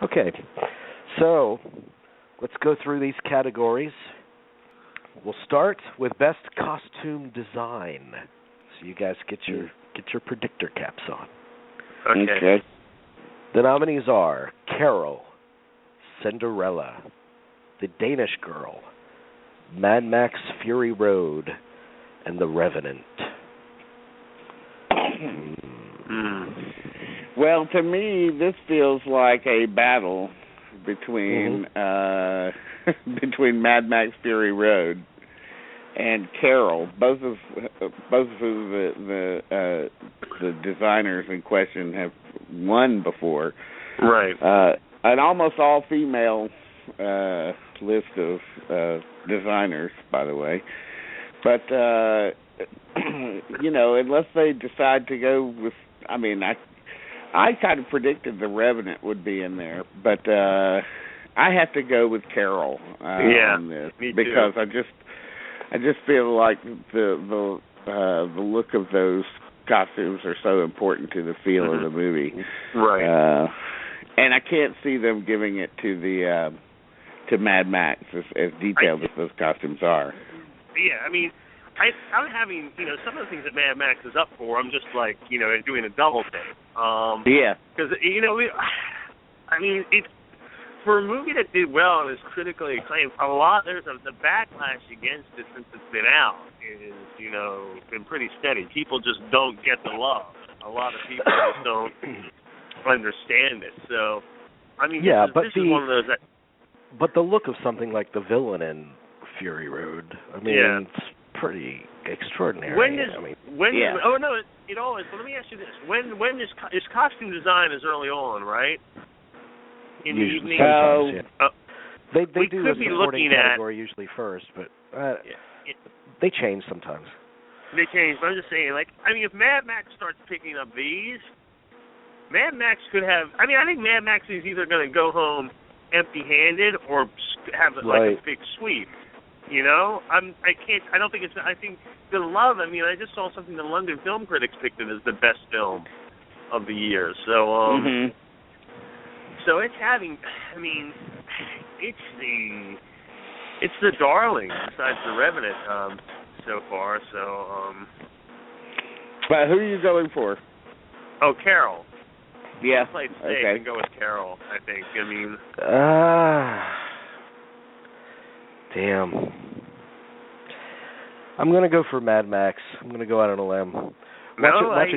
Okay, so let's go through these categories. We'll start with best costume design. So you guys get your predictor caps on. Okay. The nominees are Carol, Cinderella, The Danish Girl, Mad Max Fury Road, and The Revenant. Well, to me, this feels like a battle between between Mad Max Fury Road and Carol, both of who the designers in question have won before. Right. An almost all-female list of designers, by the way. But unless they decide to go with, I kind of predicted The Revenant would be in there, but I have to go with Carol on this because I just feel like the look of those costumes are so important to the feel of the movie, right? And I can't see them giving it to Mad Max as detailed as those costumes are. Yeah, I'm having, some of the things that Mad Max is up for, I'm just like, doing a double take. Because, it's, for a movie that did well and is critically acclaimed, there's the backlash against it since it's been out is, been pretty steady. People just don't get the love. A lot of people just don't understand it. So, this is one of those that... But the look of something like the villain in Fury Road, it's pretty extraordinary. Oh no, it always. But let me ask you this: when is costume design is early on, right? In usually, the evening. They we do could the be supporting looking category usually first, but they change sometimes. They change. But I'm just saying, if Mad Max starts picking up these, Mad Max could have. I think Mad Max is either going to go home empty-handed or have a big sweep. I don't think it's. I think the love. I just saw something the London Film Critics picked it as the best film of the year. So, so it's having. It's the darling besides The Revenant so far. So, but who are you going for? Oh, Carol. Yeah. I'll play it safe and go with Carol. I think. Damn. I'm gonna go for Mad Max. I'm gonna go out on a limb. Watch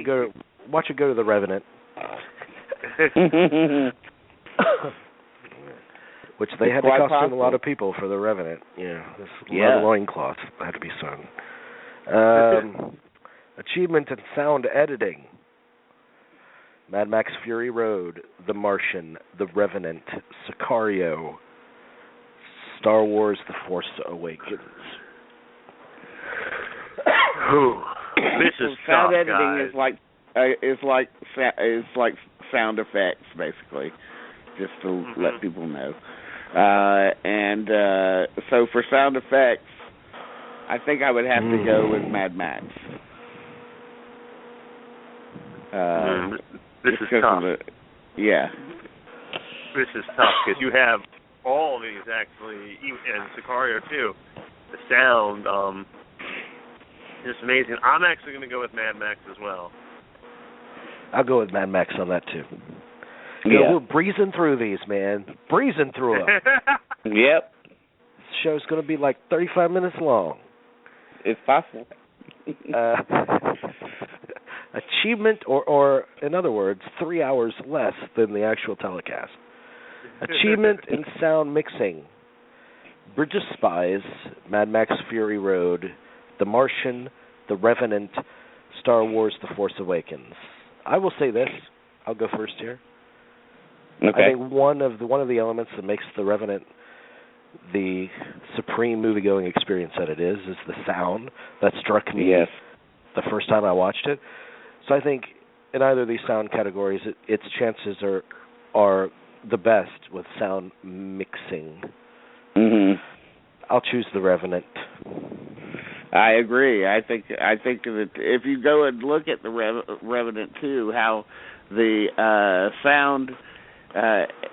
it go to The Revenant. Which they had to costume a lot of people for The Revenant. Yeah, this leather loincloth had to be sewn. Achievement in sound editing. Mad Max Fury Road, The Martian, The Revenant, Sicario, Star Wars: The Force Awakens. This is sound tough, editing guys. is like sound effects, basically, just to let people know. And so for sound effects, I think I would have to go with Mad Max. This is tough. Yeah. This is tough because you have all these actually, and Sicario too. The sound, just amazing. I'm actually going to go with Mad Max as well. I'll go with Mad Max on that too. We're breezing through these, man. Breezing through them. Yep. This show's going to be like 35 minutes long. It's possible. Achievement, or in other words, 3 hours less than the actual telecast. Achievement in sound mixing. Bridge of Spies, Mad Max Fury Road, The Martian, The Revenant, Star Wars: The Force Awakens. I will say this. I'll go first here. Okay. I think one of the elements that makes The Revenant the supreme movie-going experience that it is the sound that struck me the first time I watched it. So I think in either of these sound categories, its chances are the best with sound mixing. I'll choose The Revenant. I agree. I think that if you go and look at The Revenant too, how the sound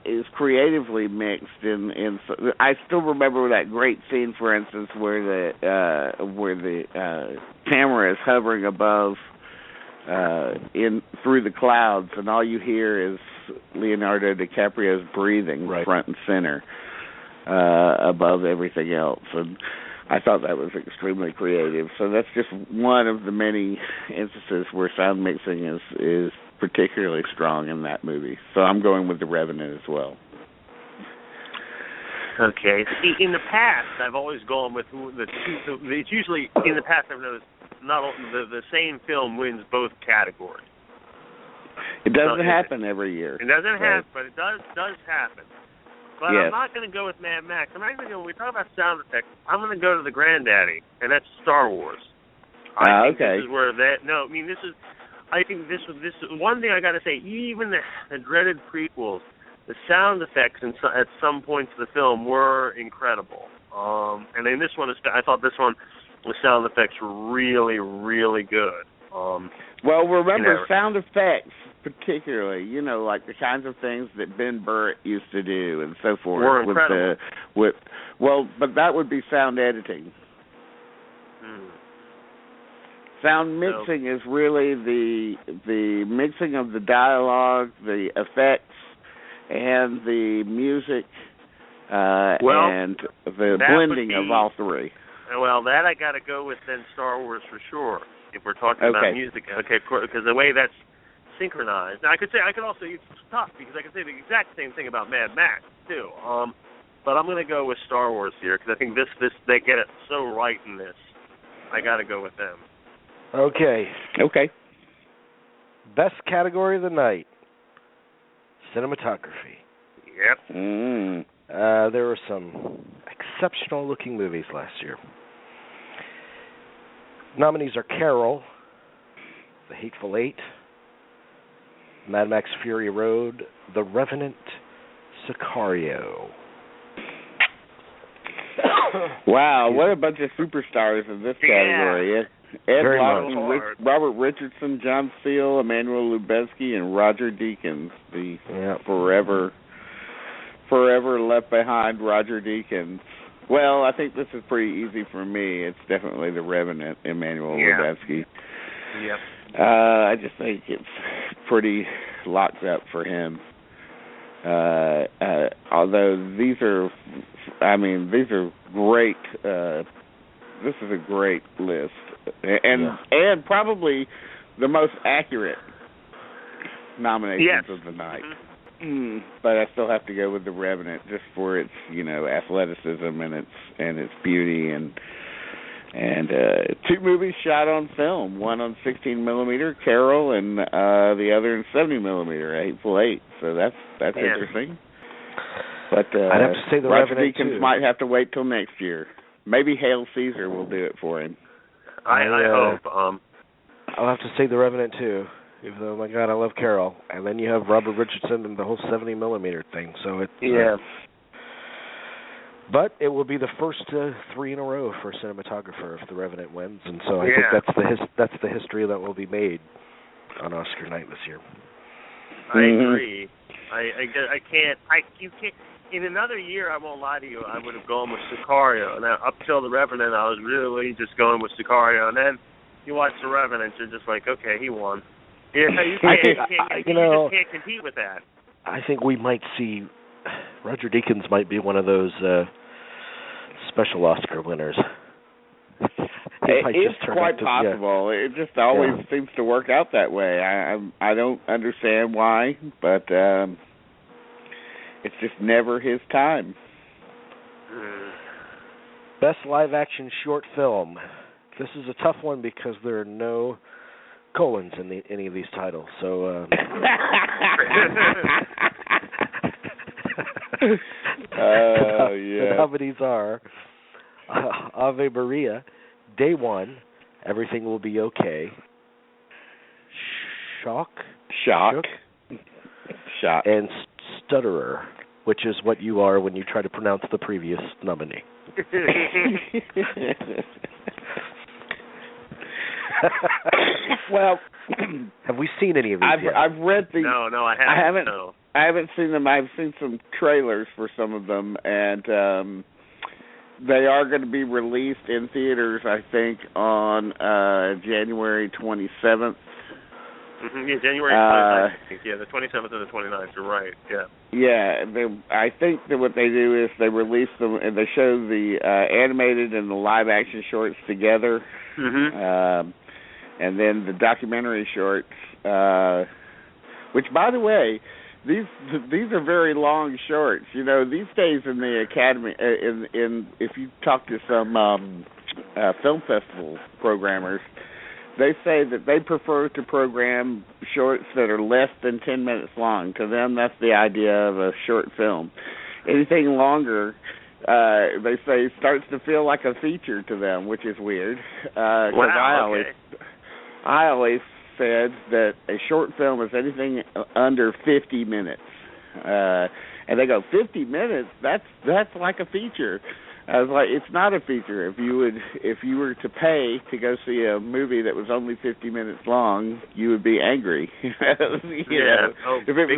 is creatively mixed. I still remember that great scene, for instance, where the camera is hovering above through the clouds, and all you hear is Leonardo DiCaprio's breathing front and center above everything else. And I thought that was extremely creative. So that's just one of the many instances where sound mixing is particularly strong in that movie. So I'm going with The Revenant as well. Okay. See, in the past, I've always gone with the two. It's usually, in the past, I've noticed not the same film wins both categories. It doesn't happen every year. It doesn't happen, but it does happen. But yes. I'm not going to go with Mad Max. I'm actually going. When we talk about sound effects, I'm going to go to the granddaddy, and that's Star Wars. I think this is where that. No, I mean this is. I think this is one thing I got to say. Even the dreaded prequels, the sound effects at some points of the film were incredible. And then this one, I thought this one, the sound effects were really, really good. Well, remember sound effects, particularly, like the kinds of things that Ben Burtt used to do and so forth. Were incredible. But that would be sound editing. Sound mixing is really the mixing of the dialogue, the effects, and the music, and the blending of all three. Well, that I got to go with then Star Wars for sure. If we're talking about music, because the way that's synchronized. Now, I could also, it's tough because I could say the exact same thing about Mad Max too. But I'm going to go with Star Wars here because I think this they get it so right in this. I got to go with them. Okay. Best category of the night: cinematography. Yep. There were some exceptional-looking movies last year. Nominees are Carol, The Hateful Eight, Mad Max Fury Road, The Revenant, Sicario. Wow, what a bunch of superstars in this category. Ed Lawson, Robert Richardson, John Seale, Emmanuel Lubezki, and Roger Deakins, the forever left behind Roger Deakins. Well, I think this is pretty easy for me. It's definitely The Revenant, Emmanuel Lubezki. Yep. I just think it's pretty locked up for him. Although these are great. This is a great list, and probably the most accurate nominations of the night. But I still have to go with The Revenant just for its athleticism and its beauty and two movies shot on film, one on 16 millimeter, Carol, and the other in 70 millimeter, Hateful Eight. So that's interesting. But I'd have to say The Roger Revenant Deakins might have to wait till next year. Maybe Hail Caesar will do it for him. I hope. I'll have to say The Revenant too. Even though, my God, I love Carol. And then you have Robert Richardson and the whole 70 millimeter thing. So it's but it will be the first 3 in a row for a cinematographer if The Revenant wins, and so I think that's the history that will be made on Oscar night this year. I agree. I can't. You can't. In another year, I won't lie to you, I would have gone with Sicario. Now, up till The Revenant, I was really just going with Sicario, and then you watch The Revenant, you're just like, okay, he won. You just can't compete with that. I think we might see Roger Deakins might be one of those special Oscar winners. It's quite possible. It just always seems to work out that way. I don't understand why, but it's just never his time. Best live-action short film. This is a tough one because there are no colons in any of these titles. So the nominees are Ave Maria, Day One, Everything Will Be Okay, Shock, and Stutterer, which is what you are when you try to pronounce the previous nominee. Well, have we seen any of these yet? I've read the. No, I haven't. I haven't seen them. I've seen some trailers for some of them, and they are going to be released in theaters, I think, on January 27th. Yeah, January 29th. Yeah, the 27th and the 29th. You're right. Yeah. Yeah, I think that what they do is they release them and they show the animated and the live action shorts together, and then the documentary shorts. Which, by the way, these are very long shorts. You know, these days in the Academy, in if you talk to some film festival programmers, they say that they prefer to program shorts that are less than 10 minutes long. To them, that's the idea of a short film. Anything longer, they say, starts to feel like a feature to them, which is weird. Wow, I always said that a short film is anything under 50 minutes. And they go, 50 minutes? That's like a feature. I was like, it's not a feature. If you were to pay to go see a movie that was only 50 minutes long, you would be angry. If it was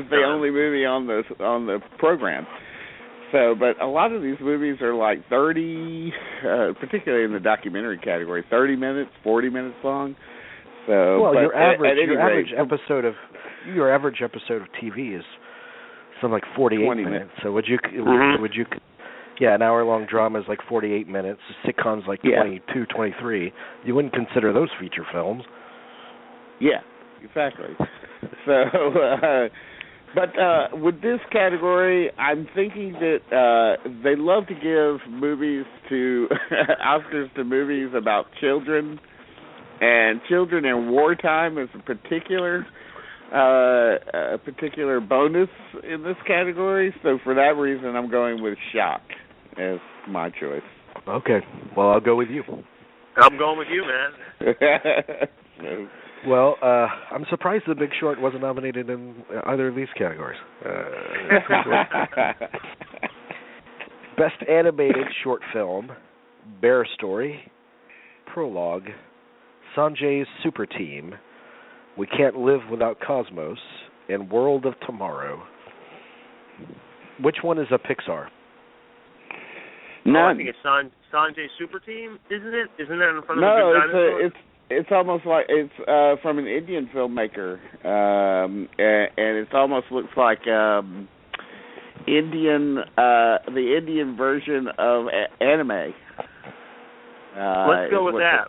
the only movie on the program. So, but a lot of these movies are like 30, particularly in the documentary category, 30 minutes, 40 minutes long. So, well, your average episode of TV is something like 48 minutes. So would you? Yeah, an hour-long drama is like 48 minutes. A sitcom's like 22, 23. You wouldn't consider those feature films. Yeah, exactly. So, but with this category, I'm thinking that they love to give movies to Oscars to movies about children, and children in wartime is a particular bonus in this category. So for that reason, I'm going with Shock as my choice. Okay. Well, I'll go with you. I'm going with you, man. Well, I'm surprised The Big Short wasn't nominated in either of these categories. Best Animated Short Film, Bear Story, Prologue, Sanjay's Super Team, We Can't Live Without Cosmos, and World of Tomorrow. Which one is a Pixar? No, I think it's Sanjay's Super Team, isn't it? Isn't that in front of the Big Dinosaur? It's almost like it's from an Indian filmmaker, and it almost looks like the Indian version of anime. Let's go with that.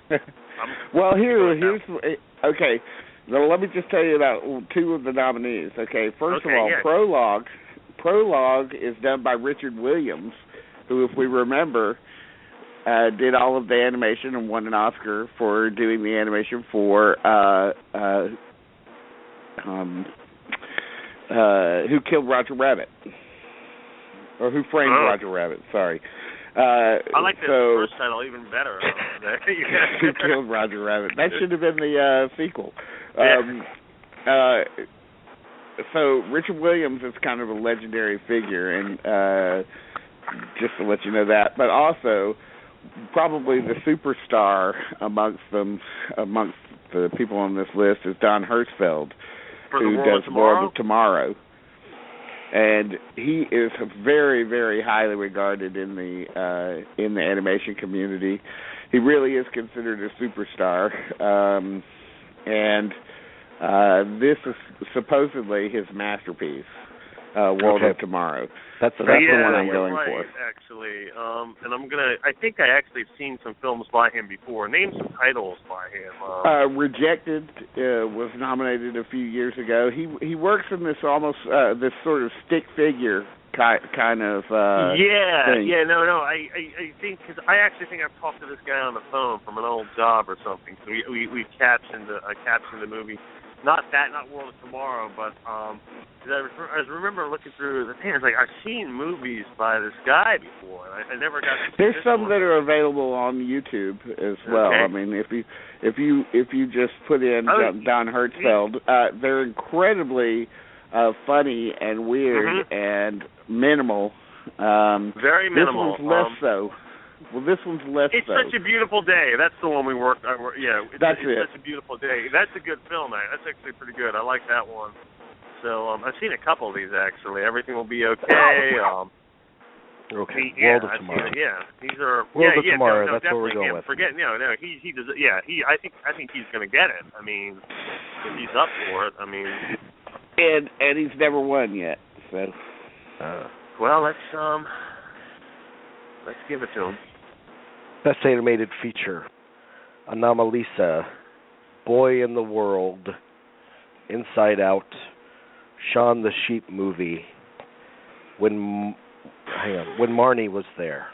That's well. Here's okay. Now, let me just tell you about two of the nominees. Okay, first of all, Prologue. Prologue is done by Richard Williams, who, if we remember, did all of the animation and won an Oscar for doing the animation for Who Killed Roger Rabbit, or Who Framed Roger Rabbit. Sorry. I like the first title even better. Who Killed Roger Rabbit? That should have been the sequel. So Richard Williams is kind of a legendary figure, and just to let you know that. But also, probably the superstar amongst the people on this list is Don Hertzfeldt, who does World of Tomorrow. And he is very, very highly regarded in the animation community. He really is considered a superstar, and this is supposedly his masterpiece, World of Tomorrow. That's the one I'm going for. Actually, and I think I actually have seen some films by him before. Name some titles by him. Rejected was nominated a few years ago. He works in this almost this sort of stick figure kind of thing. I think, because I actually think I've talked to this guy on the phone from an old job or something. So we captioned the movie. Not World of Tomorrow, but I remember looking through the thing. I was like, I've seen movies by this guy before. I never got to see There's some one. that are available on YouTube as well. Okay. I mean, if you just put in Don Hertzfeldt, they're incredibly funny and weird and minimal. Very minimal. This one's less so. Well, this one's less It's so. Such a Beautiful Day. That's the one we worked. It's Such a Beautiful Day. That's a good film. That's actually pretty good. I like that one. So I've seen a couple of these actually. Everything Will Be Okay. Okay. Yeah, World of Tomorrow. These are World of No, Tomorrow. That's what we're going with. He does. Yeah, I think he's going to get it. I mean, if he's up for it. I mean, and he's never won yet. So, well, let's give it to him. Best Animated Feature: Anomalisa, Boy in the World, Inside Out, Shaun the Sheep Movie, When Marnie Was There.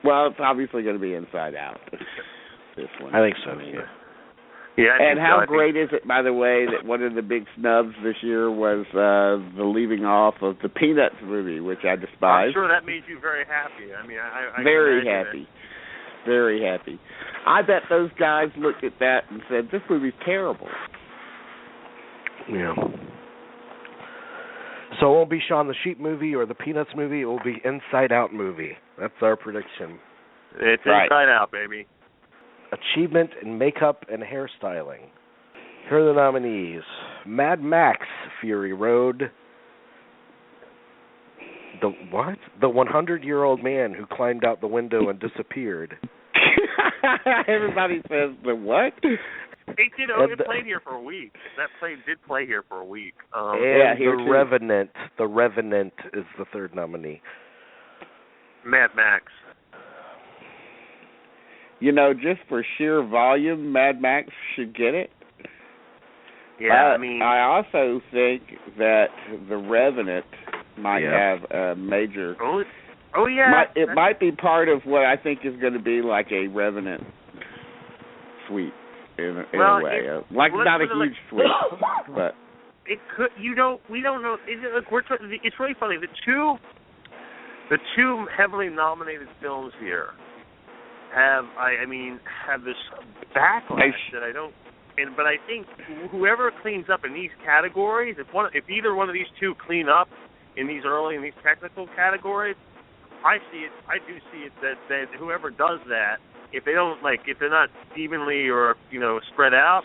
Well, it's obviously going to be Inside Out. This one. I think so. Yeah. Yeah. And how great is it, by the way, that one of the big snubs this year was the leaving off of the Peanuts movie, which I despise. I'm sure that made you very happy. I mean, I very happy. Very happy. I bet those guys looked at that and said, "This movie's terrible." Yeah. So it won't be Shaun the Sheep movie or the Peanuts movie. It will be Inside Out movie. That's our prediction. It's Inside Out, baby. Achievement in makeup and hairstyling. Here are the nominees: Mad Max: Fury Road. The 100-year-old man who climbed out the window and disappeared. Everybody says the what? It played here for a week. That did play here for a week. The Revenant. The Revenant is the third nominee. Mad Max. You know, just for sheer volume, Mad Max should get it. Yeah, I also think that The Revenant might have a major... Oh yeah. It might be part of what I think is going to be like a Revenant suite in a way. Not a huge suite, but... It could. We don't know. It's really funny. The two heavily nominated films here have this backlash that I don't. But I think whoever cleans up in these categories, if either one of these two clean up in these technical categories, I do see it that whoever does that, if they're not evenly or spread out,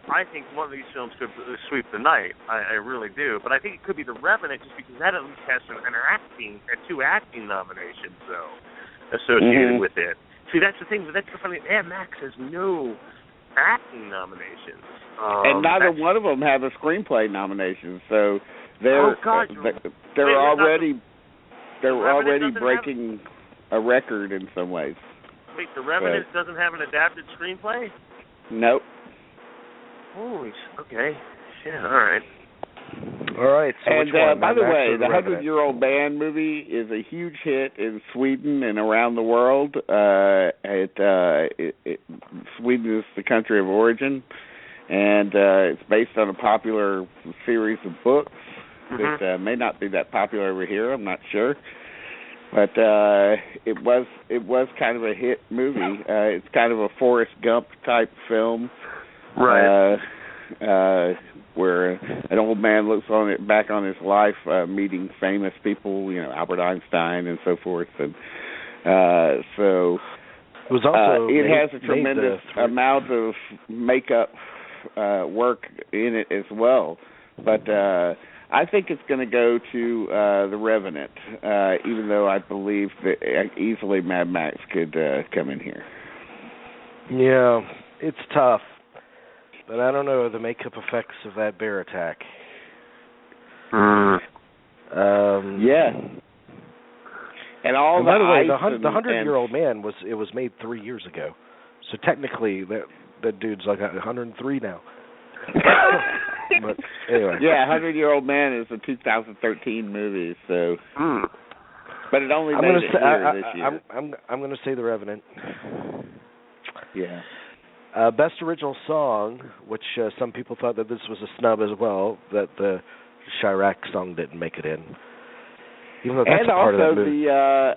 I think one of these films could sweep the night. I really do. But I think it could be The Revenant just because that at least has two acting nominations associated with it. See, that's the thing. That's the funny. Mad Max has no acting nominations, and neither one of them have a screenplay nomination. So they're already breaking a record in some ways. Wait, The Revenant doesn't have an adapted screenplay? Nope. Holy, okay. Shit, all right. All right. So and by the way, the 100-Year-Old Man movie is a huge hit in Sweden and around the world. Sweden is the country of origin, and it's based on a popular series of books that may not be that popular over here. I'm not sure, but it was kind of a hit movie. It's kind of a Forrest Gump type film. Right. Where an old man looks back on his life, meeting famous people, Albert Einstein and so forth, and so it was also it has a tremendous amount of makeup work in it as well. But I think it's going to go to The Revenant, even though I believe that easily Mad Max could come in here. Yeah, it's tough. But I don't know the makeup effects of that bear attack. Yeah. And by the way, the 100-Year-Old Man was made 3 years ago, so technically that dude's like 103 now. But anyway. Yeah, 100-Year-Old Man is a 2013 movie, so. But it only made it here this year. I'm going to say The Revenant. Yeah. Best Original Song, which some people thought that this was a snub as well, that the Chirac song didn't make it in. Even though that's part of the movie. The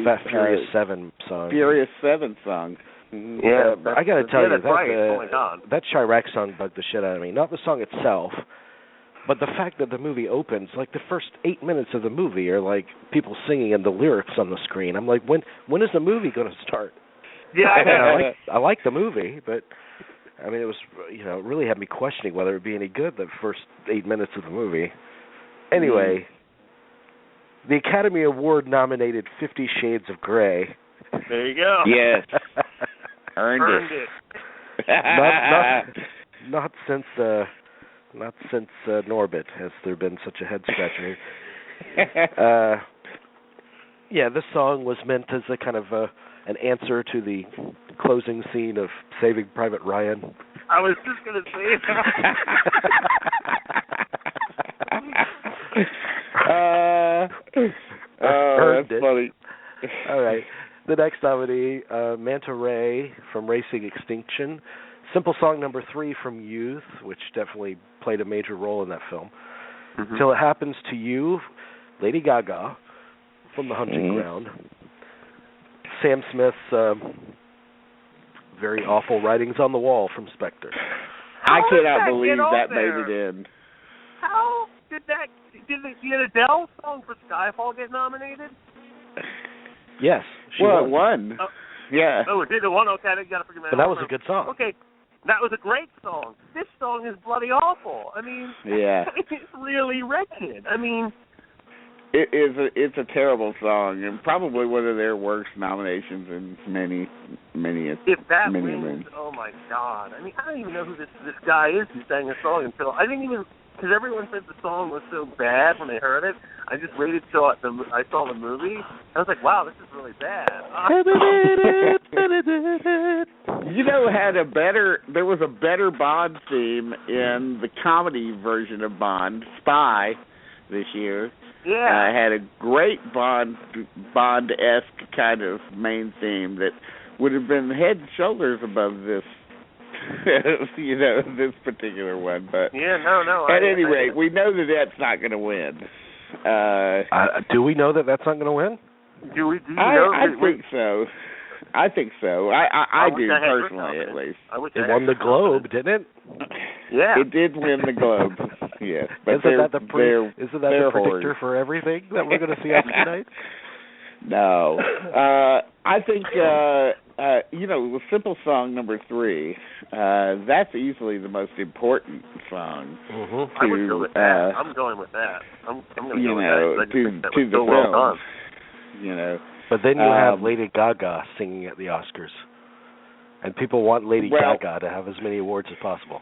Fast Furious 7 song. Furious 7 song. Yeah, I got to tell you, right. That Chirac song bugged the shit out of me. Not the song itself, but the fact that the movie opens, like the first 8 minutes of the movie are like people singing and the lyrics on the screen. I'm like, when is the movie going to start? Yeah, I like the movie, but I mean, it was, it really had me questioning whether it would be any good the first 8 minutes of the movie. Anyway, the Academy Award nominated 50 Shades of Grey. There you go. Yes. Earned it. Not since Norbit has there been such a head scratcher. This song was meant as a kind of an answer to the closing scene of Saving Private Ryan. I was just going to say that. That's funny. All right. The next nominee, Manta Ray from Racing Extinction. Simple Song number 3 from Youth, which definitely played a major role in that film. Till It Happens to You, Lady Gaga from The Hunting Ground. Sam Smith's very awful writings on the wall from Spectre. I cannot believe that made it in. How did that? Did the Adele song for Skyfall get nominated? Yes. It won. Yeah. Oh, it did. It won. Okay, I got to forget that. But that was a good song. Okay, that was a great song. This song is bloody awful. I mean, it's really wretched. I mean, it's a terrible song, and probably one of their worst nominations in many. If that wins, oh my God! I mean, I don't even know who this guy is who sang the song until I didn't even, because everyone said the song was so bad when they heard it. I just waited till I saw the movie. I was like, wow, this is really bad. There was a better Bond theme in the comedy version of Bond, Spy, this year. Yeah. Had a great Bond-esque kind of main theme that would have been head and shoulders above this, this particular one. But no. At any rate, we know that that's not going to win. Do we know that that's not going to win? Do you know? I think so. I think so. I do personally, at least. It won the Globe, didn't it? Yeah, it did win the Globe. Yes, but isn't that the predictor for everything that we're going to see after tonight? No, I think the Simple Song number 3. That's easily the most important song. I would go with that. I'm going with that. I'm going to go with that. To the film. But then you have Lady Gaga singing at the Oscars, and people want Lady Gaga to have as many awards as possible.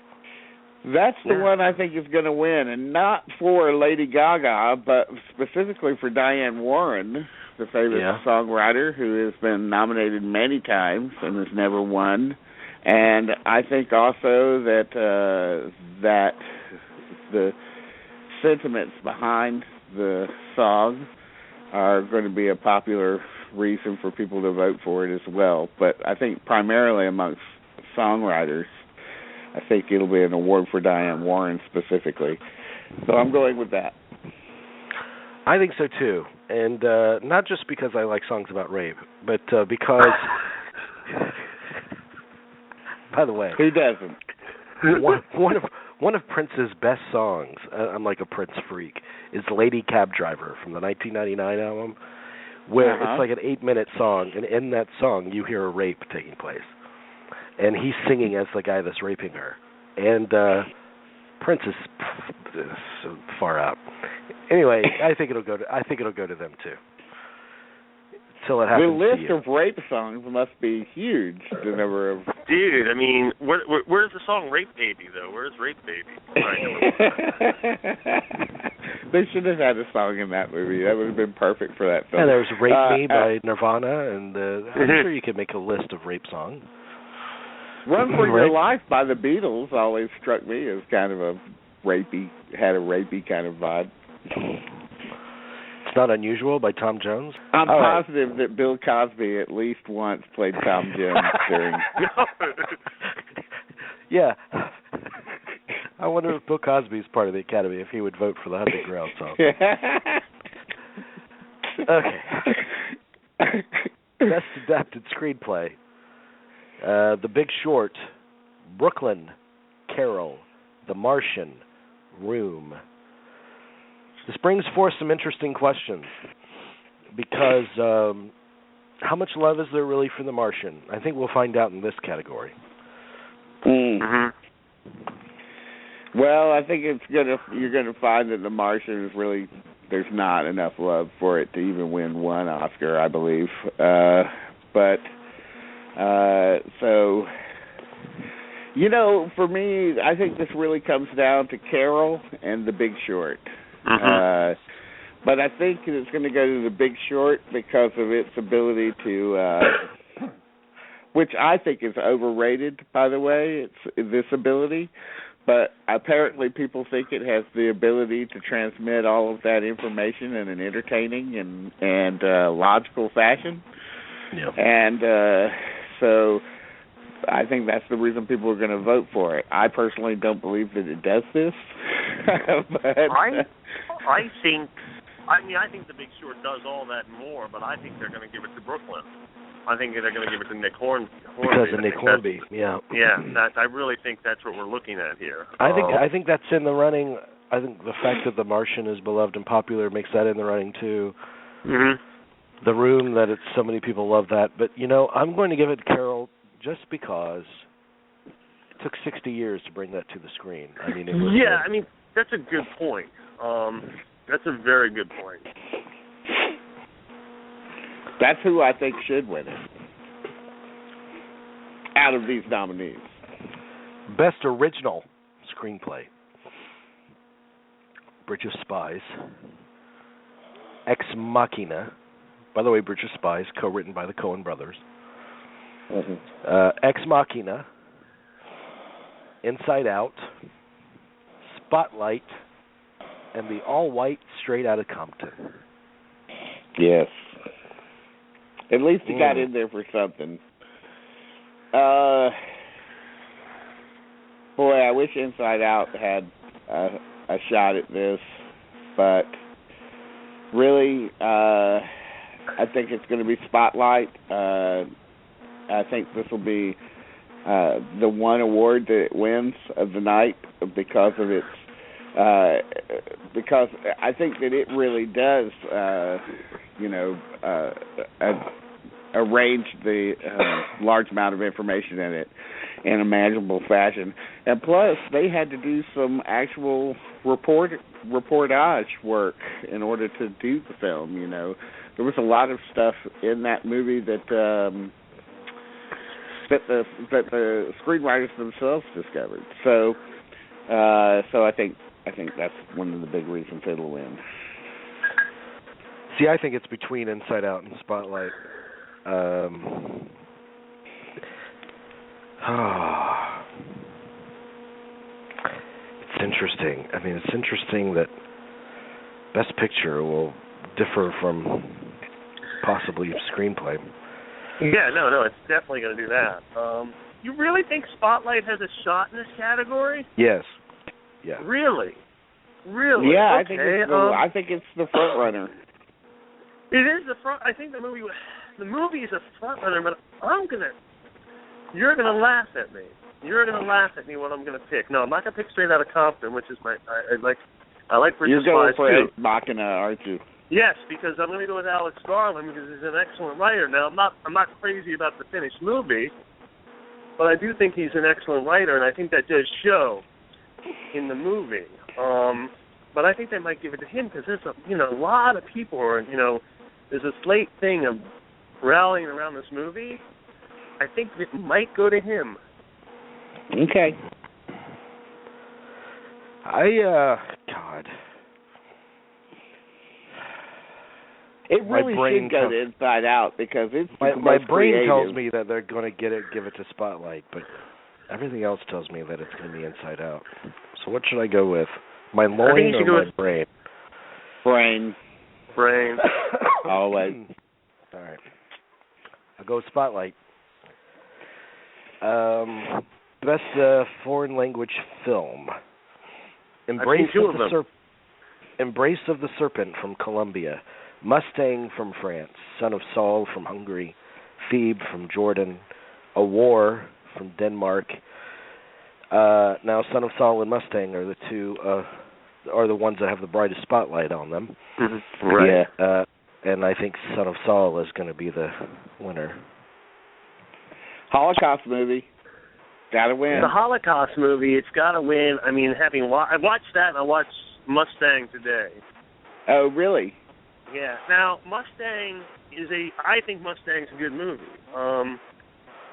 That's the one I think is going to win, and not for Lady Gaga, but specifically for Diane Warren, the famous songwriter who has been nominated many times and has never won. And I think also that that the sentiments behind the song are going to be a popular reason for people to vote for it as well. But I think primarily amongst songwriters, I think it'll be an award for Diane Warren specifically. So I'm going with that. I think so too. And not just because I like songs about rape, but because, by the way, who doesn't? One of Prince's best songs, I'm like a Prince freak, is Lady Cab Driver from the 1999 album, where it's like an 8-minute song, and in that song you hear a rape taking place. And he's singing as the guy that's raping her. And Prince is so far out. Anyway, I think it'll go to them too. Till it happens. The list of rape songs must be huge. The number of dude. I mean, where's the song "Rape Baby" though? Where's "Rape Baby"? They should have had a song in that movie. That would have been perfect for that film. Yeah, there was "Rape Me" by Nirvana, and I'm sure you could make a list of rape songs. "Run for Your Life" by the Beatles always struck me as kind of a rapey kind of vibe. It's Not Unusual by Tom Jones. I'm positive that Bill Cosby at least once played Tom Jones during. Yeah. I wonder if Bill Cosby's part of the Academy, if he would vote for the Hunting Ground song. Okay. Best Adapted Screenplay. The Big Short, Brooklyn, Carol, The Martian, Room. This brings forth some interesting questions because how much love is there really for The Martian? I think we'll find out in this category. Well, I think you're gonna find that The Martian is really, there's not enough love for it to even win one Oscar, I believe. So, you know, for me, I think this really comes down to Carol and The Big Short. But I think it's going to go to The Big Short because of its ability to, which I think is overrated, by the way, this ability. But apparently people think it has the ability to transmit all of that information in an entertaining and logical fashion. Yeah. And so I think that's the reason people are going to vote for it. I personally don't believe that it does this. But I think The Big Short does all that and more, but I think they're going to give it to Brooklyn. I think they're going to give it to Nick Hornby. Because of Nick Hornby, yeah. Yeah, I really think that's what we're looking at here. I think that's in the running. I think the fact that The Martian is beloved and popular makes that in the running, too. The Room, that it's so many people love that. But, you know, I'm going to give it to Carol just because it took 60 years to bring that to the screen. I mean, that's a good point. That's a very good point. That's who I think should win it out of these nominees. Best Original Screenplay. Bridge of Spies. Ex Machina. By the way, Bridge of Spies, co-written by the Coen brothers. Ex Machina. Inside Out. Spotlight. And the all-white Straight Outta Compton. Yes. At least he got in there for something. Boy, I wish Inside Out had a shot at this, but really, I think it's going to be Spotlight. I think this will be the one award that it wins of the night because of its. Because I think that it really does, arrange the large amount of information in it in a manageable fashion. And plus, they had to do some actual reportage work in order to do the film. You know, there was a lot of stuff in that movie that the screenwriters themselves discovered. So I think that's one of the big reasons it'll win. See, I think it's between Inside Out and Spotlight. It's interesting. I mean, it's interesting that Best Picture will differ from possibly Screenplay. Yeah, no, it's definitely going to do that. You really think Spotlight has a shot in this category? Yes. Yeah. Really? Yeah, okay. I think it's the front runner. It is the front. I think the movie is a front runner, but you're gonna laugh at me. You're gonna laugh at me what I'm gonna pick. No, I'm not gonna pick Straight Outta Compton, which is I like Bridge of Spies too. You're going for Ex Machina, aren't you? Yes, because I'm gonna go with Alex Garland because he's an excellent writer. Now I'm not crazy about the finished movie, but I do think he's an excellent writer, and I think that does show in the movie. But I think they might give it to him because there's a lot of people are, there's a slate thing of rallying around this movie. I think it might go to him. Okay. God. It really should go to Inside Out because it's my brain creative. tells me that they're going to give it to Spotlight, but everything else tells me that it's going to be Inside Out. So what should I go with? My loin or my brain? Brain. Always. All right. I'll go with Spotlight. Best foreign language film. Embrace of the Serpent from Colombia. Mustang from France. Son of Saul from Hungary. Thebe from Jordan. A War from Denmark. Now, Son of Saul and Mustang are the two are the ones that have the brightest spotlight on them. Mm-hmm. Right. Yeah, and I think Son of Saul is going to be the winner. Holocaust movie. Gotta win. The Holocaust movie, it's got to win. I mean, I watched that, and I watched Mustang today. Oh, really? Yeah. Now, Mustang I think Mustang's a good movie,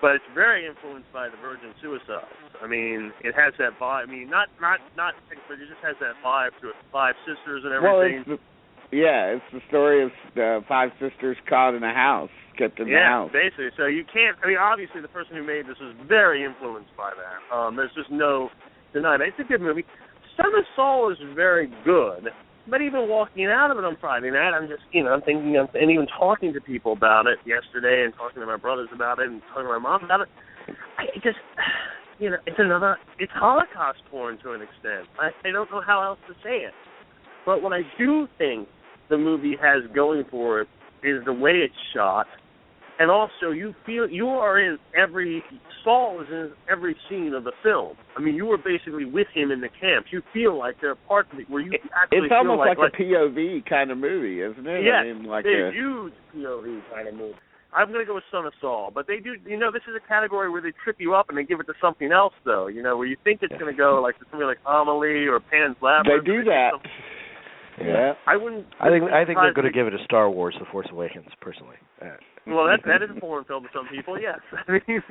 but it's very influenced by the Virgin Suicides. I mean, it has that vibe. I mean, not, but it just has that vibe to it. 5 sisters and everything. Well, it's the story of 5 sisters caught in a house, kept in the house. Yeah, basically. So you can't. I mean, obviously, the person who made this was very influenced by that. There's just no denying it. It's a good movie. Son of Saul is very good. But even walking out of it on Friday night, I'm just, I'm thinking of, and even talking to people about it yesterday and talking to my brothers about it and talking to my mom about it, it's Holocaust porn to an extent. I don't know how else to say it. But what I do think the movie has going for it is the way it's shot, and also you feel you are in Saul is in every scene of the film. I mean, you were basically with him in the camp. You feel like there are parts of it where you actually it's almost like a POV kind of movie, isn't it? Yeah, I mean, like a huge POV kind of movie. I'm going to go with Son of Saul, but they do. This is a category where they trip you up and they give it to something else, though. Where you think it's going to go like to something like Amelie or Pan's Labyrinth. They do that. Yeah. I wouldn't. I think they're going to give it to Star Wars: The Force Awakens. Personally. Well, that is a foreign film to some people. Yes. I mean,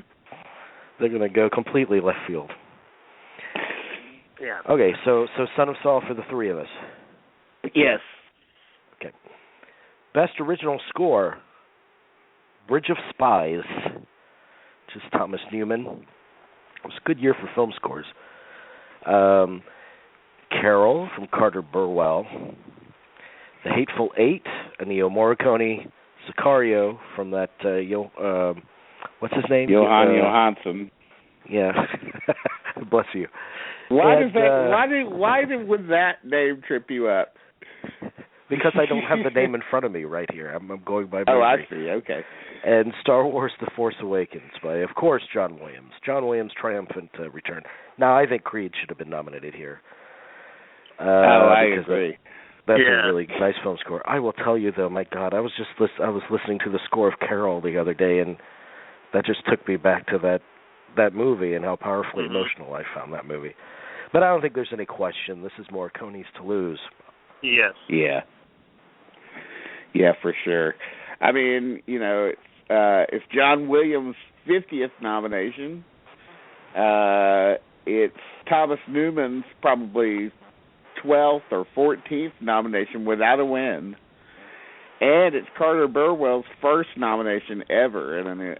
they're going to go completely left field. Yeah. Okay, so Son of Saul for the 3 of us. Yes. Okay. Best original score. Bridge of Spies, which is Thomas Newman. It was a good year for film scores. Carol from Carter Burwell. The Hateful Eight, Ennio Morricone. Sicario from that, what's his name? Johan Johansson. Yeah. Bless you. Why would that name trip you up? Because I don't have the name in front of me right here. I'm going by memory. Oh, I see. Okay. And Star Wars: The Force Awakens by, of course, John Williams. John Williams' triumphant return. Now, I think Creed should have been nominated here. I agree. That's a really nice film score. I will tell you, though, my God, I was listening to the score of Carol the other day, and that just took me back to that movie and how powerfully emotional I found that movie. But I don't think there's any question. This is Morricone's to lose. Yes. Yeah. Yeah, for sure. I mean, it's John Williams' 50th nomination. It's Thomas Newman's probably 12th or 14th nomination without a win. And it's Carter Burwell's first nomination ever, and an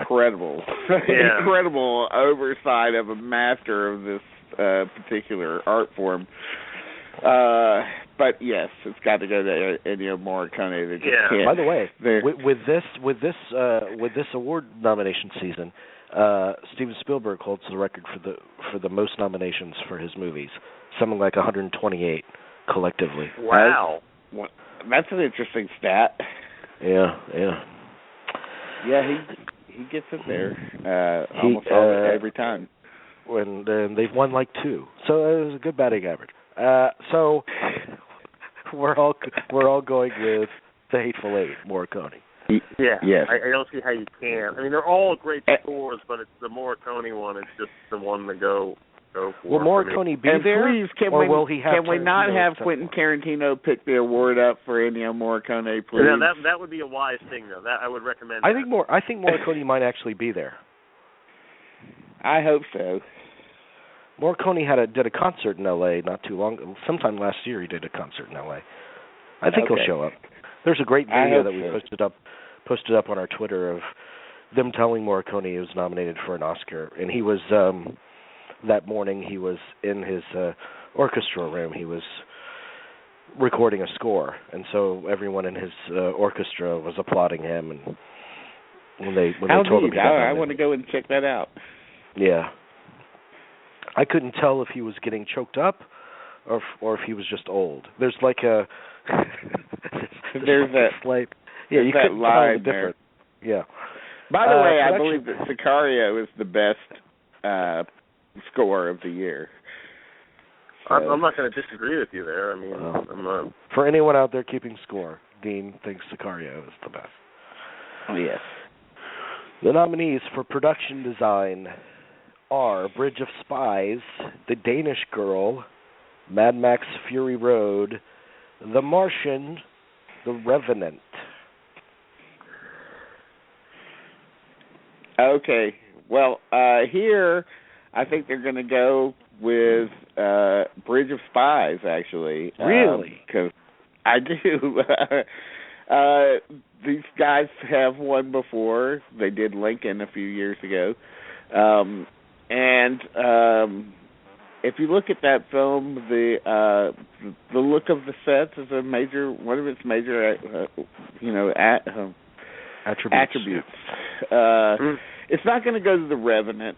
incredible oversight of a master of this particular art form. But yes, it's got to go to Ennio Morricone. By the way, with this award nomination season, Steven Spielberg holds the record for the most nominations for his movies, something like 128 collectively. Wow. That's an interesting stat. Yeah. Yeah, he gets it there almost every time. When they've won like 2, so it was a good batting average. So we're all going with The Hateful Eight, Morricone. Yeah. Yes. I don't see how you can. I mean, they're all great scores, but it's the Morricone one. It's just the one to go for. Will Morricone be there? Please, will he have? Can we not have Quentin Tarantino pick the award up for Ennio Morricone, please? Yeah, that would be a wise thing, though. That I would recommend. I think Morricone might actually be there. I hope so. Morricone did a concert in L.A. not too long. Sometime last year, he did a concert in L.A. I think he'll show up. There's a great video that we posted up on our Twitter of them telling Morricone he was nominated for an Oscar, and he was that morning he was in his orchestra room. He was recording a score, and so everyone in his orchestra was applauding him. And when they told him, I want to go and check that out. Yeah. I couldn't tell if he was getting choked up or if he was just old. There's like a there's that slight you couldn't tell the difference. Yeah. By the way, I believe that Sicario is the best score of the year. So. I'm not going to disagree with you there. I mean, I'm not. For anyone out there keeping score, Dean thinks Sicario is the best. Oh, yes. The nominees for production design: are Bridge of Spies, The Danish Girl, Mad Max Fury Road, The Martian, The Revenant. Okay. Well, here I think they're going to go with Bridge of Spies, actually. Really? Because I do. These guys have won before. They did Lincoln a few years ago. And if you look at that film, the look of the sets is one of its major, attributes. It's not going to go to The Revenant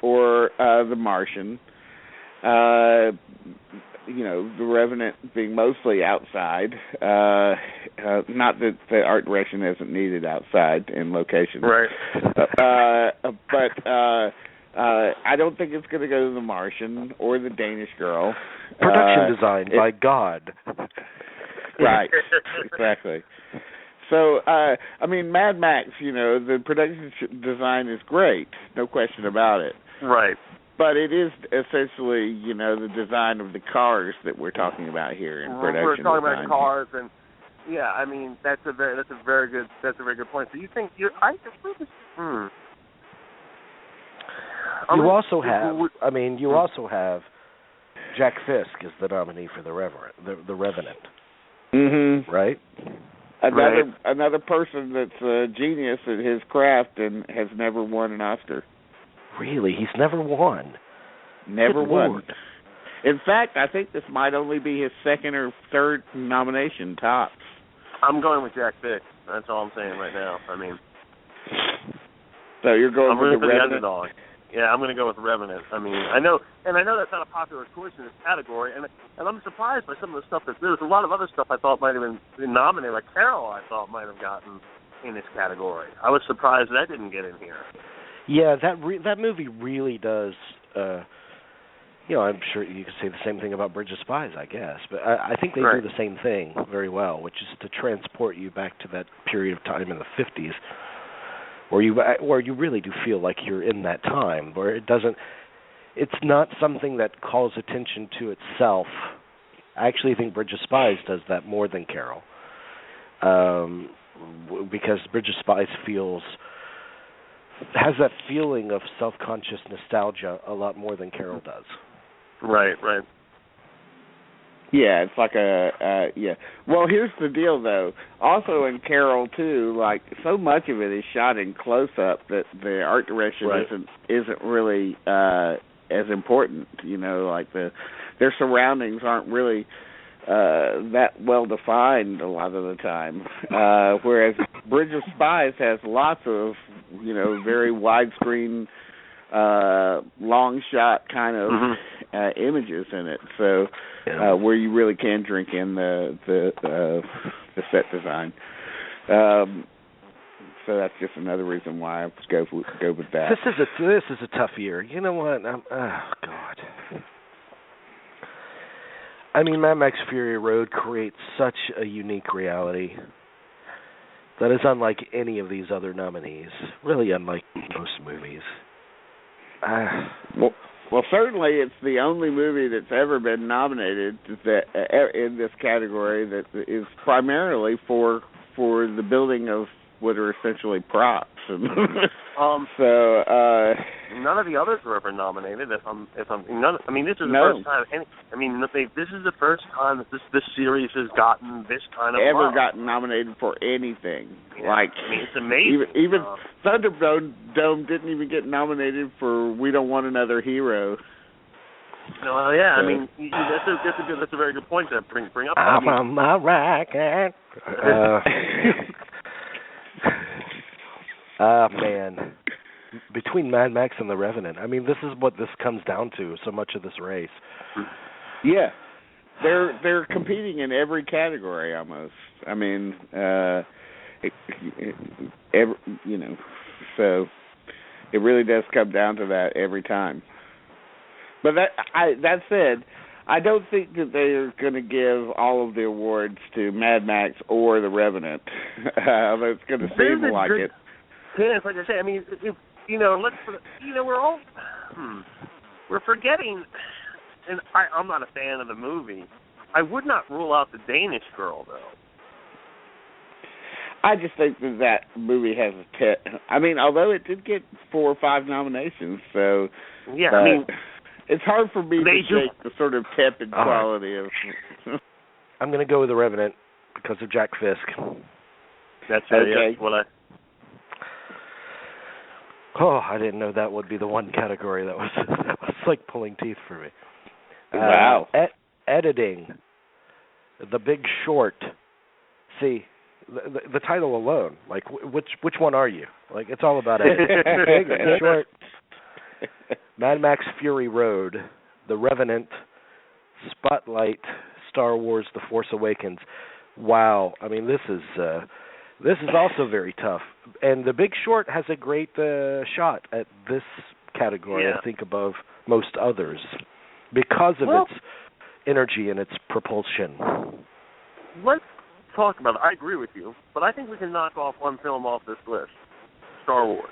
or The Martian. The Revenant being mostly outside. Not that the art direction isn't needed outside in locations. Right. But I don't think it's going to go to The Martian or The Danish Girl. Production design by God. Right. Exactly. So, Mad Max, the production design is great. No question about it. Right. But it is essentially, the design of the cars that we're talking about here in production. We're talking design. about cars, and that's a very good point. So you think you also have Jack Fisk as the nominee for the Revenant. Mm-hmm. Right. Another person that's a genius at his craft and has never won an Oscar. Really? He's never won? Never Good won. Lord. In fact, I think this might only be his second or third nomination, tops. I'm going with Jack Fisk. That's all I'm saying right now. So you're going with the Revenant? Underdog. Yeah, I'm going to go with Revenant. I know that's not a popular choice in this category, and I'm surprised by some of the stuff there was a lot of other stuff I thought might have been nominated. Like Carol, I thought might have gotten in this category. I was surprised that didn't get in here. Yeah, that movie really does. I'm sure you could say the same thing about Bridge of Spies, I guess, but I think they do the same thing very well, which is to transport you back to that period of time in the 50s. Where you really do feel like you're in that time, where it's not something that calls attention to itself. I actually think Bridge of Spies does that more than Carol, because Bridge of Spies has that feeling of self-conscious nostalgia a lot more than Carol does. Right. Yeah, it's like yeah. Well, here's the deal, though. Also in Carol, too, like, so much of it is shot in close-up that the art direction isn't really as important. Like their surroundings aren't really that well-defined a lot of the time. Whereas Bridge of Spies has lots of, very widescreen, long shot kind of images in it. So where you really can drink in the set design. So that's just another reason why I go with that. This is a tough year. You know what? God. Mad Max Fury Road creates such a unique reality that is unlike any of these other nominees. Really unlike most movies. Well, certainly it's the only movie that's ever been nominated in this category that is primarily for the building of what are essentially props. None of the others were ever nominated. This is the first time. This is the first time that this series has gotten this kind of love. Gotten nominated for anything. Yeah. It's amazing. Even Thunderdome didn't even get nominated for We Don't Want Another Hero. Well, yeah. That's a very good point to bring up. I'm on my racket. Man. Between Mad Max and The Revenant, this is what this comes down to, so much of this race. Yeah. They're competing in every category almost. So it really does come down to that every time. But that said, I don't think that they're going to give all of the awards to Mad Max or The Revenant. It's going to seem like it. Yeah, it's like I say. We're all. we're forgetting, and I'm not a fan of the movie. I would not rule out the Danish Girl, though. I just think that movie has I mean, although it did get 4 or 5 nominations, so yeah, I mean, it's hard for me to shake the sort of tepid quality of. I'm going to go with The Revenant because of Jack Fisk. That's okay. Yeah, I didn't know that would be the one category that was like pulling teeth for me. Wow. Editing, The Big Short. See, the title alone, like which one are you? Like it's all about editing. Big and Short, Mad Max Fury Road, The Revenant, Spotlight, Star Wars: The Force Awakens. Wow, I mean this is also very tough. And The Big Short has a great shot at this category, I think, above most others because of its energy and its propulsion. Let's talk about it. I agree with you, but I think we can knock off one film off this list, Star Wars.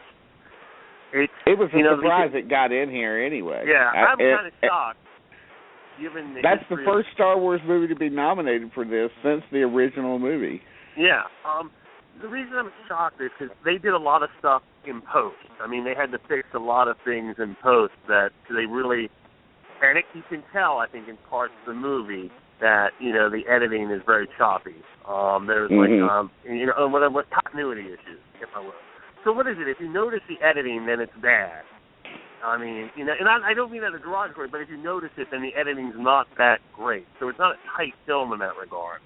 It was a surprise it got in here anyway. Yeah, I'm kind of shocked. Given that's the first Star Wars movie to be nominated for this since the original movie. Yeah. The reason I'm shocked is because they did a lot of stuff in post. I mean, they had to fix a lot of things in post that they really, and you can tell, I think, in parts of the movie that, the editing is very choppy. There's what continuity issues, if I will. So what is it? If you notice the editing, then it's bad. I mean, and I don't mean that as derogatory, but if you notice it, then the editing's not that great. So it's not a tight film in that regard.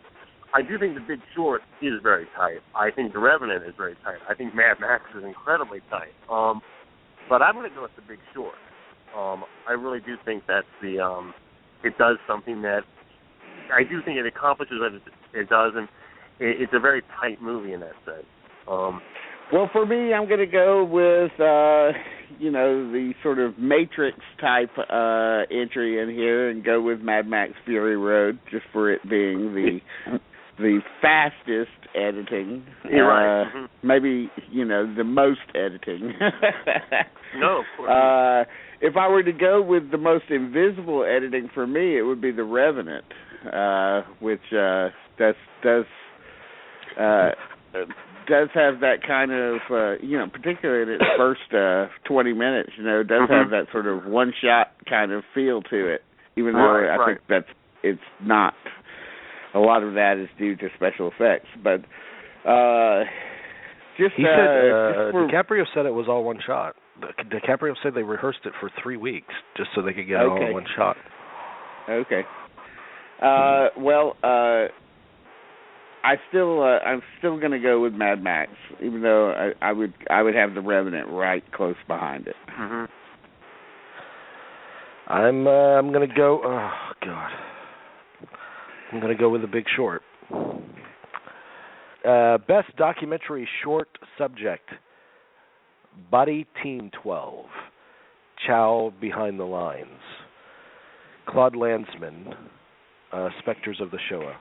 I do think The Big Short is very tight. I think The Revenant is very tight. I think Mad Max is incredibly tight. But I'm going to go with The Big Short. I really do think that's it does something that I do think it accomplishes what it does, and it's a very tight movie in that sense. Well, for me, I'm going to go with, the sort of Matrix-type entry in here and go with Mad Max Fury Road, just for it being the fastest editing. Right. Maybe, the most editing. No, of course. If I were to go with the most invisible editing for me, it would be The Revenant, which does have that kind of, particularly in its first 20 minutes, does have that sort of one-shot kind of feel to it, even though I think it's not. A lot of that is due to special effects, but DiCaprio said it was all one shot. DiCaprio said they rehearsed it for 3 weeks just so they could get it all in one shot. Okay. I'm still going to go with Mad Max, even though I would have The Revenant right close behind it. Mm-hmm. I'm going to go. Oh God. I'm going to go with The Big Short. Best documentary short subject: Body Team 12, Chow Behind the Lines, Claude Lanzmann, Spectres of the Shoah,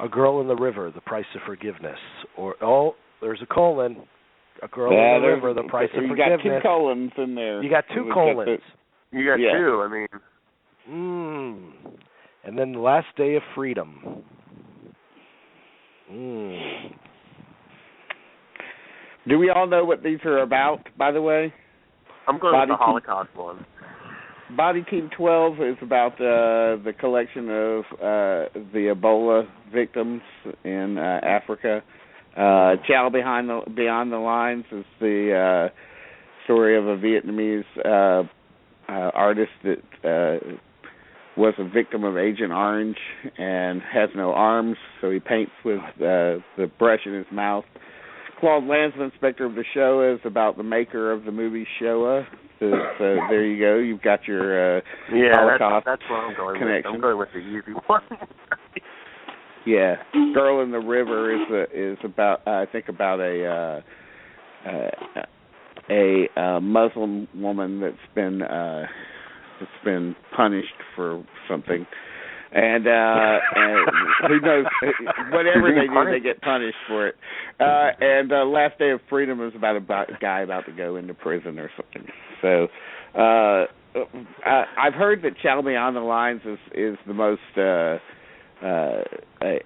A Girl in the River, The Price of Forgiveness, there's a colon. A Girl in the River, The Price of Forgiveness. You got 2 colons in there. You got 2 colons. You got 2, I mean. And then The Last Day of Freedom. Do we all know what these are about, by the way? I'm going with the Holocaust one. Body Team 12 is about the collection of the Ebola victims in Africa. Chow Beyond the Lines is the story of a Vietnamese artist that was a victim of Agent Orange and has no arms, so he paints with the brush in his mouth. Claude Lanzmann, Spectre of the Shoah, is about the maker of the movie Shoah. So there you go. You've got your Holocaust that's what I'm going connection. with. I'm going with the easy one. Yeah, Girl in the River is about a Muslim woman that's been punished for something, and who knows, whatever they do, they get punished for it. And Last Day of Freedom is about a guy about to go into prison or something. So I've heard that Ciao Beyond the Lines is the most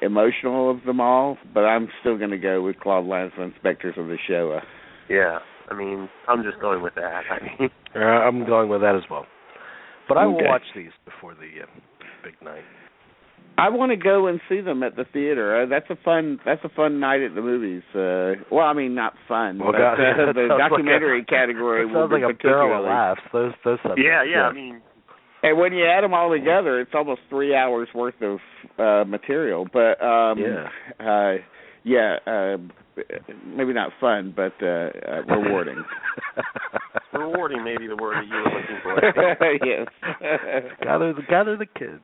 emotional of them all, but I'm still going to go with Claude Lanzmann, Inspectors of the Shoah. Yeah, I mean, I'm just going with that. I'm going with that as well. But I will watch these before the big night. I want to go and see them at the theater. That's a fun night at the movies. Well, I mean, not fun. Well, but the documentary category will be like a barrel of laughs. Those subjects. Yeah. I mean, and when you add them all together, it's almost 3 hours worth of material. But maybe not fun, but rewarding. Rewarding may be the word that you were looking for. Yes. Gather the kids.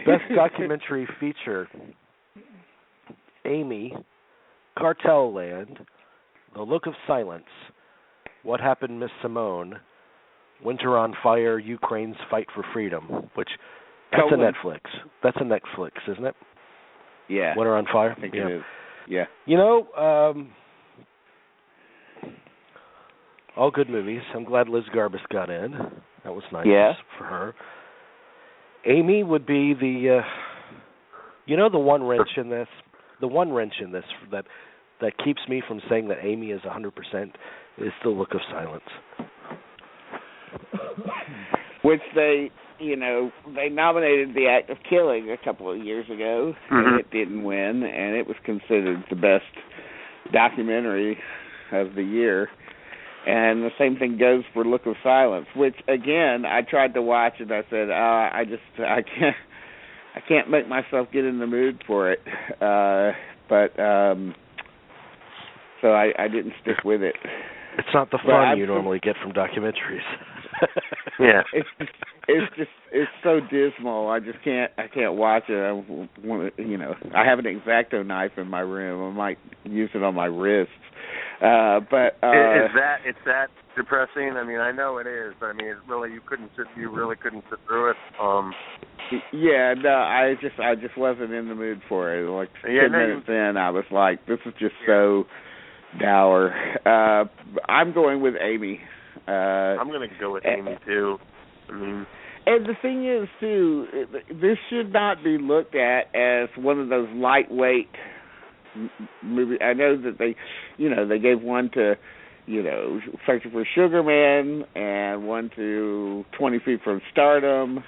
Best documentary feature: Amy, Cartel Land, The Look of Silence, What Happened, Miss Simone, Winter on Fire, Ukraine's Fight for Freedom, which that's a Netflix. That's a Netflix, isn't it? Yeah. Winter on Fire? I think it is. Yeah. You know, all good movies. I'm glad Liz Garbus got in. That was nice for her. Amy would be the, the one wrench in this. The one wrench in this that keeps me from saying that Amy is 100% is The Look of Silence. Which they nominated The Act of Killing a couple of years ago, and it didn't win, and it was considered the best documentary of the year. And the same thing goes for Look of Silence, which again I tried to watch and I said I can't make myself get in the mood for it, so I didn't stick with it. It's not the fun you normally get from documentaries. Yeah, it's so dismal. I can't watch it. I want to, I have an X-Acto knife in my room. I might use it on my wrists. But it's that depressing? I mean, I know it is, but I mean, you really couldn't sit through it. Yeah, no, I just wasn't in the mood for it. Like 10 minutes in, I was like, this is just so dour. I'm going with Amy. I'm going to go with Amy too. I mean, and the thing is too, this should not be looked at as one of those lightweight movies. I know that they gave one to, Searching for Sugar Man and one to 20 Feet from Stardom.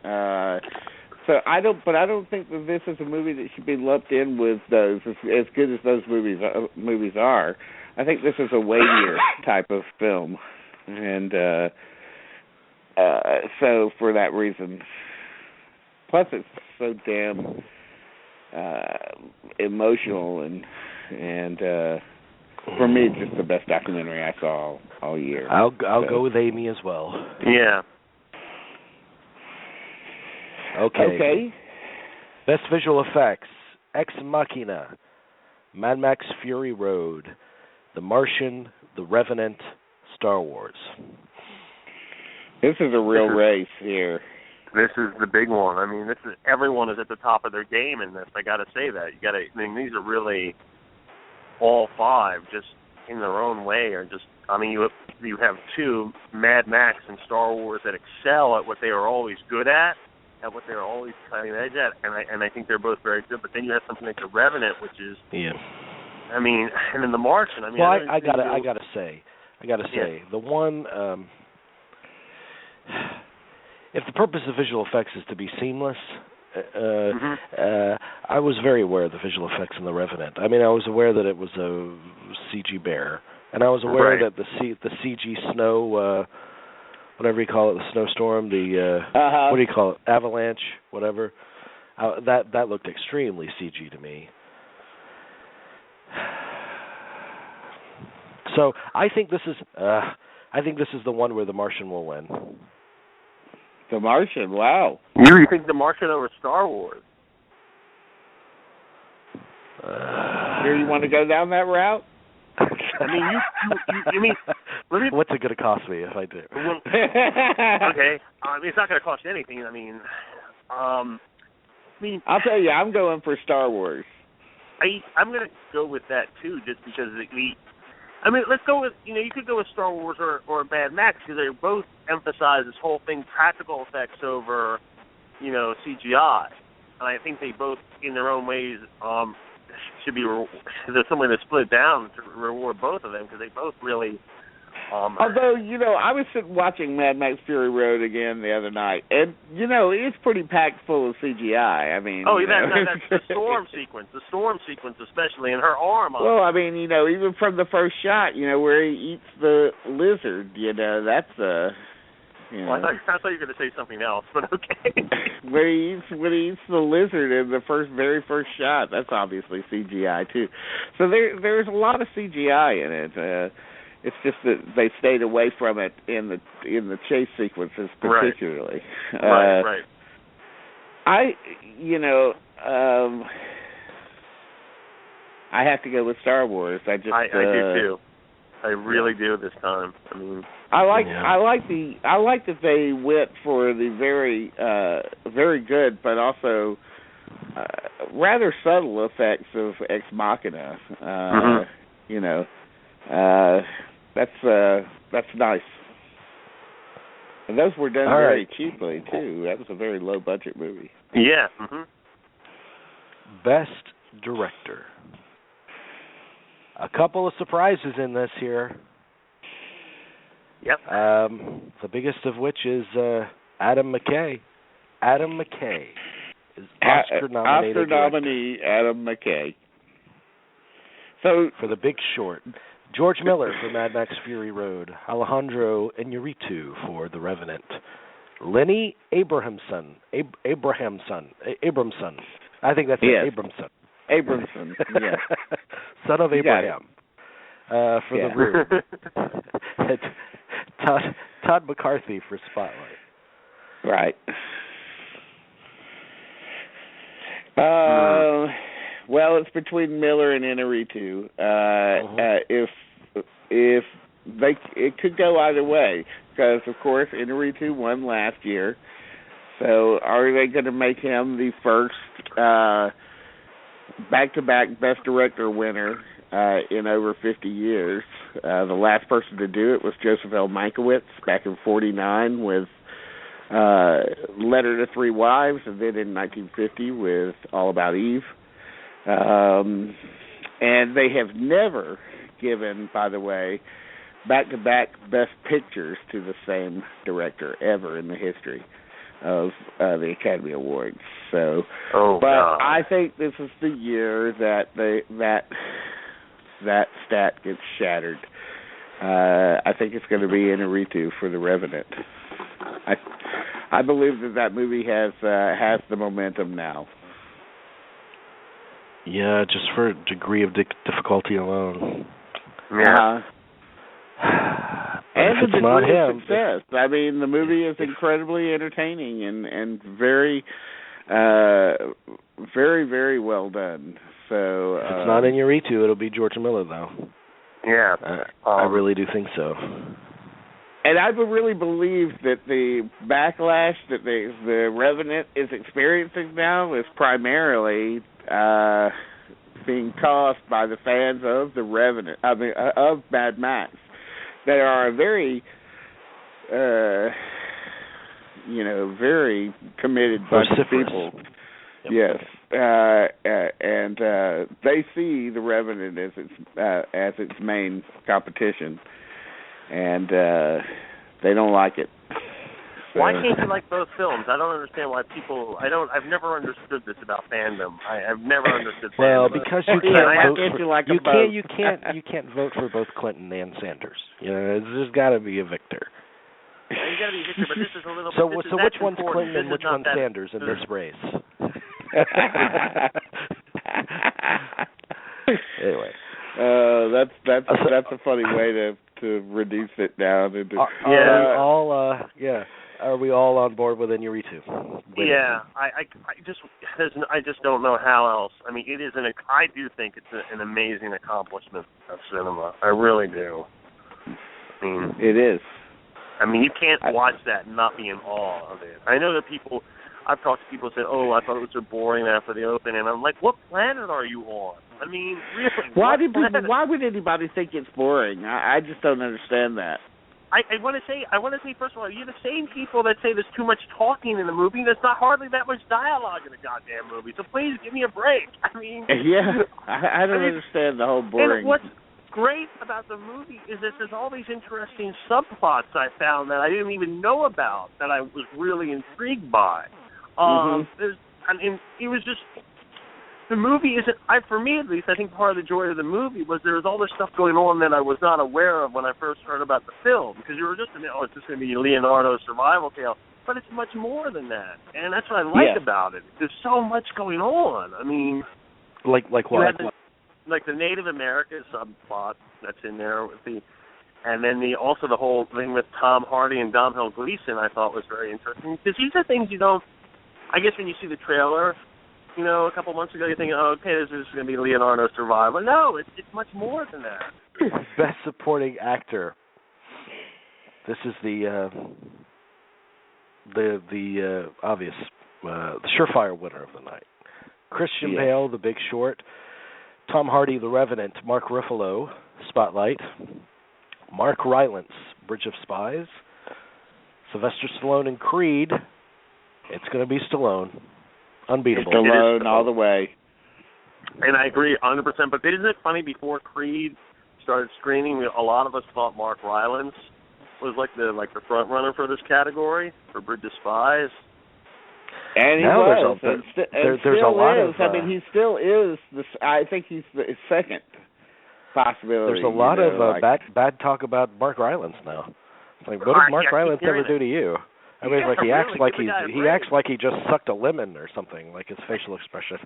So I don't think that this is a movie that should be lumped in with those as good as those movies are. I think this is a weightier type of film, and so for that reason, plus it's so damn emotional and for me, it's just the best documentary I saw all year. I'll go with Amy as well. Yeah. Okay. Best visual effects: Ex Machina, Mad Max Fury Road, The Martian, The Revenant, Star Wars. This is a real race here. This is the big one. I mean, everyone is at the top of their game in this. I got to say that. These are really all five, just in their own way, are just. I mean, you have two, Mad Max and Star Wars, that excel at what they are always good at what they're always cutting edge at, and I think they're both very good. But then you have something like The Revenant, which is. Yeah. I mean, and then The Martian. I mean, well, I gotta say, the one. If the purpose of visual effects is to be seamless, I was very aware of the visual effects in The Revenant. I mean, I was aware that it was a CG bear, and I was aware that the CG snow, whatever you call it, the snowstorm, the what do you call it, avalanche, whatever, that looked extremely CG to me. So I think this is the one where The Martian will win. The Martian, wow. You think The Martian over Star Wars? Here you want to go down that route? I mean, you mean... What's it going to cost me if I do? Well, okay. I mean, it's not going to cost you anything. I mean, I'll tell you, I'm going for Star Wars. I'm going to go with that, too, just because I mean, let's go with, you could go with Star Wars or Mad Max, because they both emphasize this whole thing, practical effects over, CGI. And I think they both, in their own ways, should be, there's some way to split down to reward both of them, because they both really... Although, I was sitting watching Mad Max Fury Road again the other night, and, it's pretty packed full of CGI. I mean... Oh, that's the storm sequence especially, and her arm. Well, I mean, even from the first shot, where he eats the lizard, that's... Well, I thought you were going to say something else, but okay. when he eats the lizard in the very first shot, that's obviously CGI, too. So there's a lot of CGI in it. It's just that they stayed away from it in the chase sequences particularly. Right. I have to go with Star Wars. I do too. I really do this time. I mean, I like that they went for the very good, but also rather subtle effects of Ex Machina. That's nice. And those were done very cheaply, too. That was a very low-budget movie. Yeah. Best Director. A couple of surprises in this here. Yep. The biggest of which is Adam McKay. Adam McKay is Oscar-nominated Oscar nominee Adam McKay. So for The Big Short. George Miller for Mad Max Fury Road. Alejandro Iñárritu for The Revenant. Lenny Abramson. I think that's it. Abramson. Abramson, yeah. Son of Abraham. For The Room. Todd McCarthy for Spotlight. Right. Well, it's between Miller and Iñárritu. If it could go either way, because of course Iñárritu won last year. So are they going to make him the first back-to-back Best Director winner in over 50 years? The last person to do it was Joseph L. Mankiewicz back in '49 with Letter to Three Wives, and then in 1950 with All About Eve. And they have never given, by the way, back-to-back Best Pictures to the same director ever in the history of the Academy Awards. So, God. I think this is the year that stat gets shattered. I think it's going to be Iñárritu for The Revenant. I believe that movie has the momentum now. Yeah, just for a degree of difficulty alone. Yeah. And the degree of success. I mean, the movie is incredibly entertaining and very, very, very well done. So if it's not Iñárritu, it'll be George Miller, though. Yeah. I really do think so. And I really believe that the backlash that the Revenant is experiencing now is primarily being caused by the fans of the Revenant, of Mad Max. They are a very, very committed bunch of people. Yep. Yes, and they see the Revenant as its main competition, and they don't like it. So. Why can't you like both films? I don't understand why people. I've never understood this about fandom. I've never understood. Well, fandom. because you can't vote for both Clinton and Sanders. There's got to be a victor. You got to be a victor, but this is a little. So which one's important. Clinton and which one's Sanders in this race? Anyway, that's a funny way to reduce it down into. Are we all on board with Iñárritu? Yeah, I just don't know how else. I mean, I do think it's an amazing accomplishment of cinema. I really do. I mean, it is. I mean, you can't watch that and not be in awe of it. I know that people. I've talked to people who say, "Oh, I thought it was so boring after the open," and I'm like, "What planet are you on?" I mean, really? Why would anybody think it's boring? I just don't understand that. I want to say, first of all, you're the same people that say there's too much talking in the movie. There's not hardly that much dialogue in the goddamn movie. So please give me a break. I mean, yeah, I don't understand the whole boring. And what's great about the movie is that there's all these interesting subplots I found that I didn't even know about that I was really intrigued by. It was just. The movie isn't, for me at least, I think part of the joy of the movie was there was all this stuff going on that I was not aware of when I first heard about the film. Because you were just, it's just going to be Leonardo's survival tale. But it's much more than that. And that's what I like about it. There's so much going on. I mean... Like what? Like the Native American subplot that's in there. And then also the whole thing with Tom Hardy and Domhnall Gleeson I thought was very interesting. Because these are things you don't... I guess when you see the trailer... a couple months ago, you're thinking, oh, okay, this is going to be Leonardo's survival. No, it's much more than that. Best Supporting Actor. This is the obvious, the surefire winner of the night. Christian Bale, The Big Short. Tom Hardy, The Revenant. Mark Ruffalo, Spotlight. Mark Rylance, Bridge of Spies. Sylvester Stallone in Creed. It's going to be Stallone. Unbeatable. Stallone all the way. And I agree 100%. But isn't it funny, before Creed started screening, a lot of us thought Mark Rylance was like the front runner for this category, for Bridge of Spies. And he now was. There's a lot of... I mean, he still is. I think he's the second possibility. There's a lot of bad talk about Mark Rylance now. It's like, what did Mark Rylance ever do to you? I mean, he acts like he just sucked a lemon or something, like his facial expression.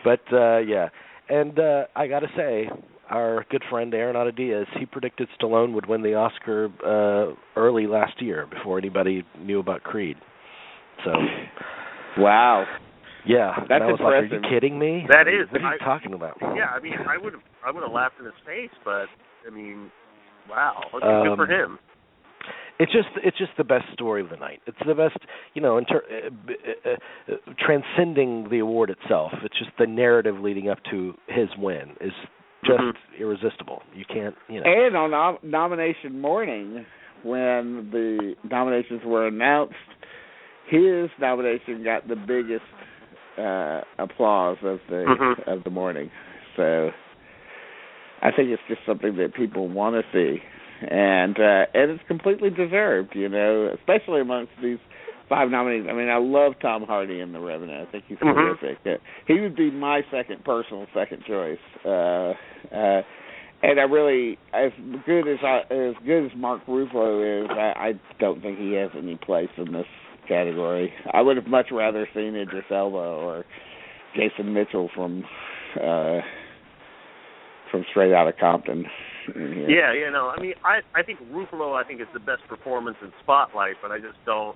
But yeah, and I got to say, our good friend Arenado Diaz, he predicted Stallone would win the Oscar early last year before anybody knew about Creed. So, wow. Yeah, that's I was impressive. like, are you kidding me? That is. What are you talking about? Yeah, I mean, I would have laughed in his face, but I mean, wow, good for him. It's just the best story of the night. It's the best, transcending the award itself. It's just the narrative leading up to his win is just irresistible. You can't, And on nomination morning, when the nominations were announced, his nomination got the biggest applause of the morning. So I think it's just something that people want to see. And it's completely deserved, especially amongst these 5 nominees. I mean, I love Tom Hardy in The Revenant. I think he's terrific. He would be my personal second choice. And I really, as good as Mark Ruffalo is, I don't think he has any place in this category. I would have much rather seen Idris Elba or Jason Mitchell from Straight Outta Compton. Yeah. I mean, I think Ruffalo, is the best performance in Spotlight, but I just don't.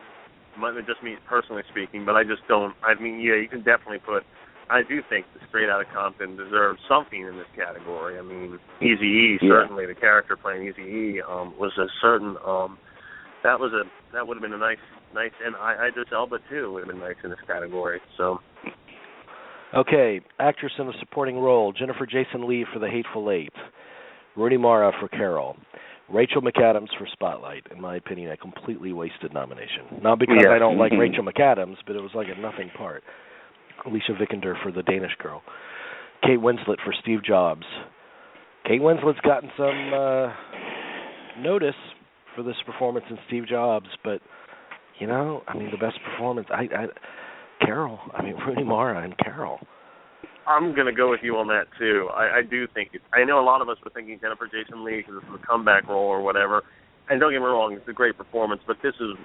Just me personally speaking, but I just don't. I mean, yeah, you can definitely put. I do think the Straight Outta Compton deserves something in this category. I mean, Eazy-E, certainly the character playing Eazy-E was a certain. That would have been a nice, and Idris Elba too would have been nice in this category. So. Okay, actress in a supporting role: Jennifer Jason Leigh for The Hateful Eight, Rooney Mara for Carol, Rachel McAdams for Spotlight. In my opinion, a completely wasted nomination. Not because I don't like Rachel McAdams, but it was like a nothing part. Alicia Vikander for The Danish Girl, Kate Winslet for Steve Jobs. Kate Winslet's gotten some notice for this performance in Steve Jobs, but the best performance, Carol. Rooney Mara and Carol. I'm going to go with you on that, too. I do think I know a lot of us were thinking Jennifer Jason Leigh because this is a comeback role or whatever. And don't get me wrong, it's a great performance, but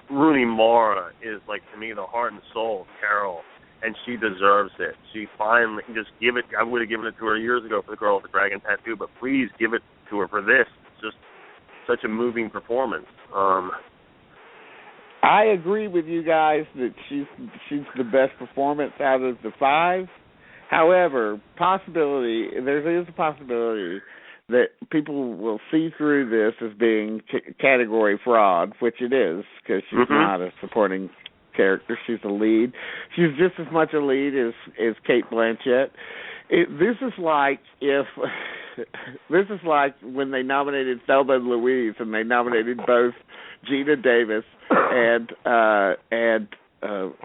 Rooney Mara is, to me, the heart and soul of Carol, and she deserves it. She finally, just give it. I would have given it to her years ago for The Girl with the Dragon Tattoo, but please give it to her for this. It's just such a moving performance. I agree with you guys that she's the best performance out of the 5. However, there is a possibility that people will see through this as being category fraud, which it is, because she's not a supporting character. She's a lead. She's just as much a lead as Kate Blanchett. This is like when they nominated Thelma and Louise, and they nominated both Gina Davis and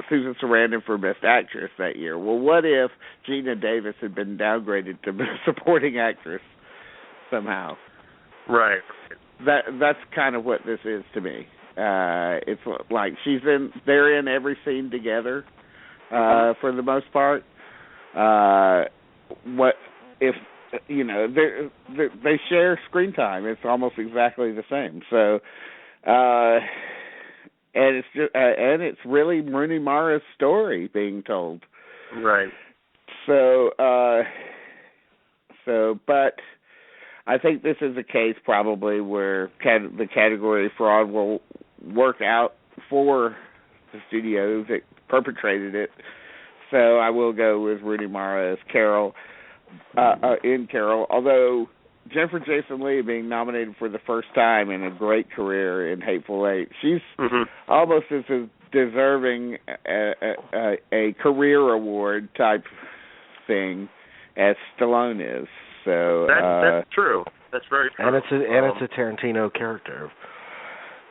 Susan Sarandon for Best Actress that year. Well, what if Gina Davis had been downgraded to supporting actress somehow? Right. That's kind of what this is to me. It's like they're in every scene together for the most part. What if they share screen time? It's almost exactly the same. So, and it's really Rooney Mara's story being told. Right. So, but I think this is a case probably where the category fraud will work out for the studio that perpetrated it. So I will go with Rooney Mara as Carol, in Carol, although Jennifer Jason Leigh being nominated for the first time in a great career in Hateful Eight, she's almost as deserving a career award type thing as Stallone is. So that's true. That's very true. And it's a Tarantino character.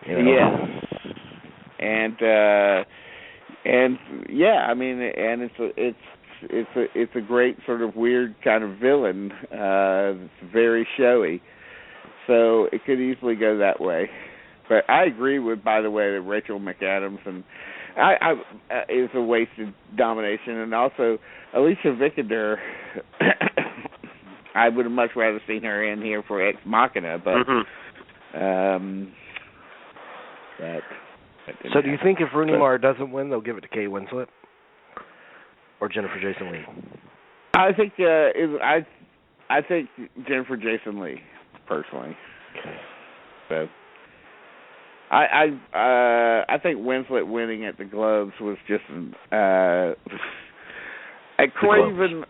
Yeah. And yeah, I mean, and it's a great sort of weird kind of villain. It's very showy, so it could easily go that way. But I agree with, by the way, that Rachel McAdams and is a wasted nomination, and also Alicia Vikander. I would have much rather seen her in here for Ex Machina, but so do you think if Rooney Mara doesn't win, they'll give it to Kate Winslet or Jennifer Jason Leigh? I think I think Jennifer Jason Leigh personally. Okay. So I think Winslet winning at the Globes was just a Craven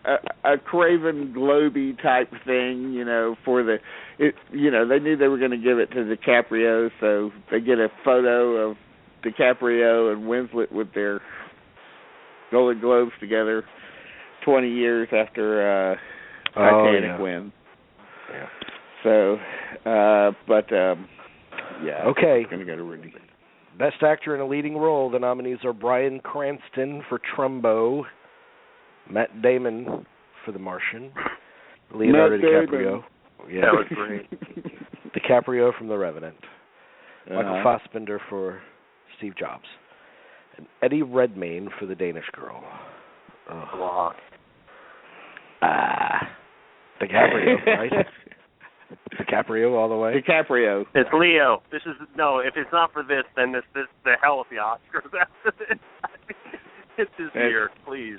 Globey type thing, for they knew they were going to give it to DiCaprio, so they get a photo of DiCaprio and Winslet with their Golden Globes together 20 years after Titanic wins. Yeah. So, yeah. Okay. Going to go to Rudy. Best Actor in a Leading Role, the nominees are Bryan Cranston for Trumbo, Matt Damon for The Martian, Leonardo DiCaprio. Yeah, that was great. DiCaprio from The Revenant, Michael Fassbender for Steve Jobs, and Eddie Redmayne for The Danish Girl. DiCaprio, right? DiCaprio all the way. DiCaprio. It's Leo. If it's not for this, then this the hell with the Oscars after this. It's his year, please.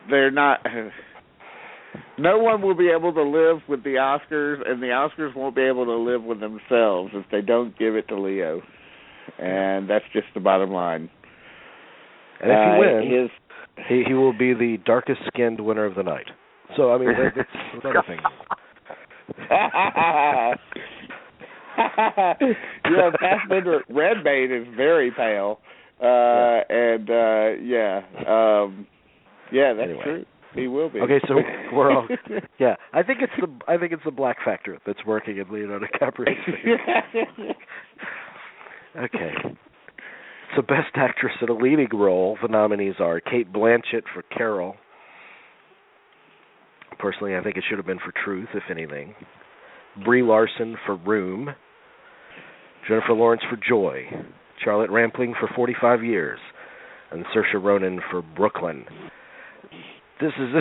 They're not. No one will be able to live with the Oscars, and the Oscars won't be able to live with themselves if they don't give it to Leo. And that's just the bottom line. And if he wins, he will be the darkest-skinned winner of the night. So, I mean, that's another thing. Fassbender Redmayne is very pale. That's true. He will be. Okay, so we're all I think it's the black factor that's working in Leonardo DiCaprio's favor. Okay. So Best Actress in a Leading Role, the nominees are Kate Blanchett for Carol. Personally, I think it should have been for Truth, if anything. Brie Larson for Room. Jennifer Lawrence for Joy. Charlotte Rampling for 45 Years. And Saoirse Ronan for Brooklyn. This is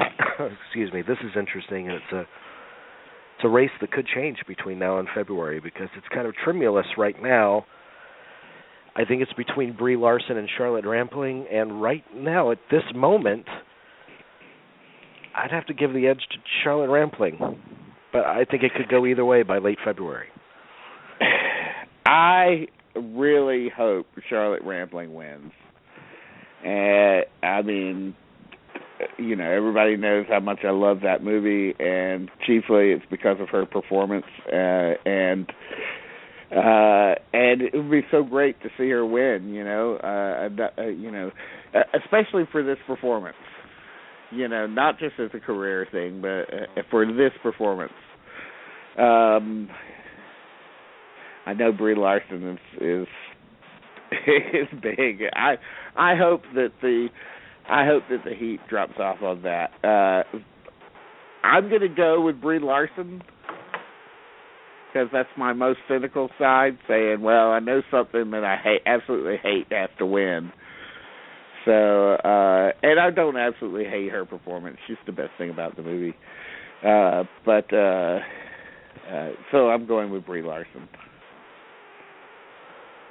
this is interesting, and it's a race that could change between now and February because it's kind of tremulous right now. I think it's between Brie Larson and Charlotte Rampling, and right now, at this moment, I'd have to give the edge to Charlotte Rampling, but I think it could go either way by late February. I really hope Charlotte Rampling wins. I mean, everybody knows how much I love that movie, and chiefly it's because of her performance, and it would be so great to see her win, especially for this performance, not just as a career thing, but for this performance. I know Brie Larson is big. I hope that the heat drops off on that. I'm going to go with Brie Larson because that's my most cynical side, saying, well, I know something that I absolutely hate has to win. So, and I don't absolutely hate her performance. She's the best thing about the movie. So I'm going with Brie Larson.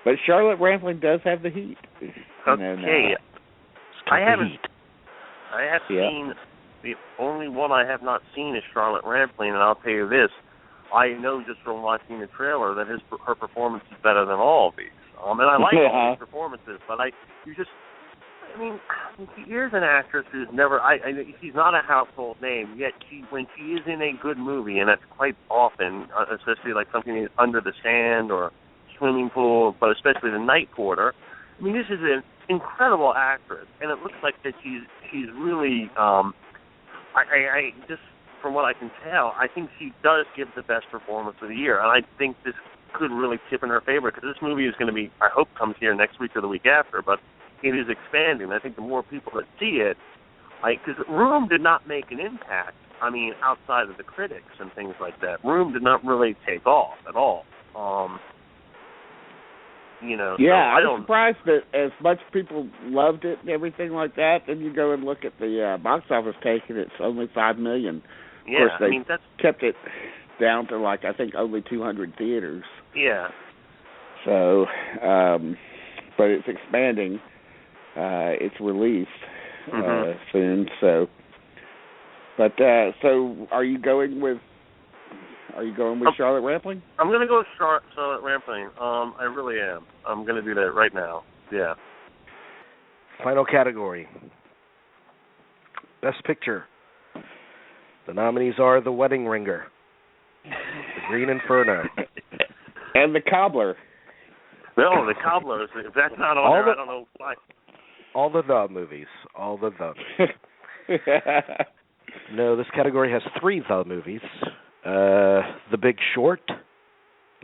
But Charlotte Rampling does have the heat. Okay. I have seen, the only one I have not seen is Charlotte Rampling, and I'll tell you this, I know just from watching the trailer that her performance is better than all of these. And I like all these performances, but here's an actress who's never, she's not a household name, yet when she is in a good movie, and that's quite often, especially like something Under the Sand or Swimming Pool, but especially The Night Porter, this is an incredible actress, and it looks like that she's really, I just, from what I can tell, I think she does give the best performance of the year, and I think this could really tip in her favor, because this movie is going to be, I hope, comes here next week or the week after, but it is expanding. I think the more people that see it, because Room did not make an impact, outside of the critics and things like that. Room did not really take off at all. Yeah, so I'm surprised that as much people loved it and everything like that, then you go and look at the box office take, and it's only $5 million. Yeah, of course, they kept it down to, I think only 200 theaters. Yeah. So, but it's expanding. It's released soon. So, but so are you going with Charlotte Rampling? I'm going to go with Charlotte Rampling. I really am. I'm going to do that right now. Yeah. Final category. Best Picture. The nominees are The Wedding Ringer, The Green Inferno, and The Cobbler. No, The Cobbler. If that's not on there, I don't know why. All the movies. All the movies. No, this category has 3 the movies. The Big Short,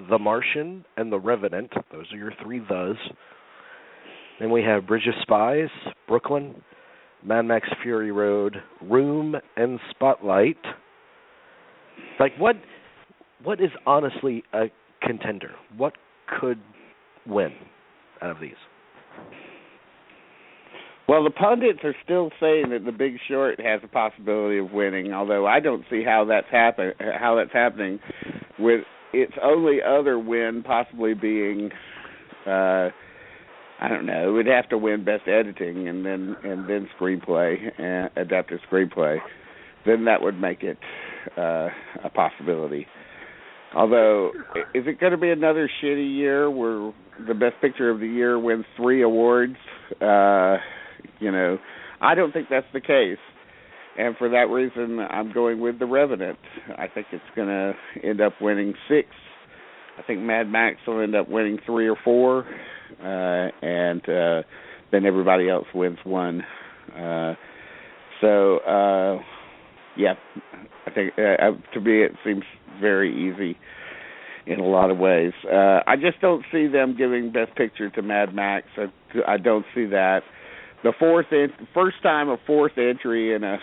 The Martian, and The Revenant. Those are your 3 thes. Then we have Bridge of Spies, Brooklyn, Mad Max Fury Road, Room, and Spotlight. What is honestly a contender? What could win out of these? Well, the pundits are still saying that The Big Short has a possibility of winning, although I don't see how that's happening, with its only other win possibly being, I don't know, it would have to win Best Editing and then Screenplay, Adapted Screenplay. Then that would make it a possibility. Although, is it going to be another shitty year where the Best Picture of the Year wins 3 awards? I don't think that's the case. And for that reason, I'm going with The Revenant. I think it's going to end up winning 6. I think Mad Max will end up winning 3 or 4. And then everybody else wins 1. Yeah, I think to me it seems very easy in a lot of ways. I just don't see them giving Best Picture to Mad Max. I don't see that. The first time a 4th entry in a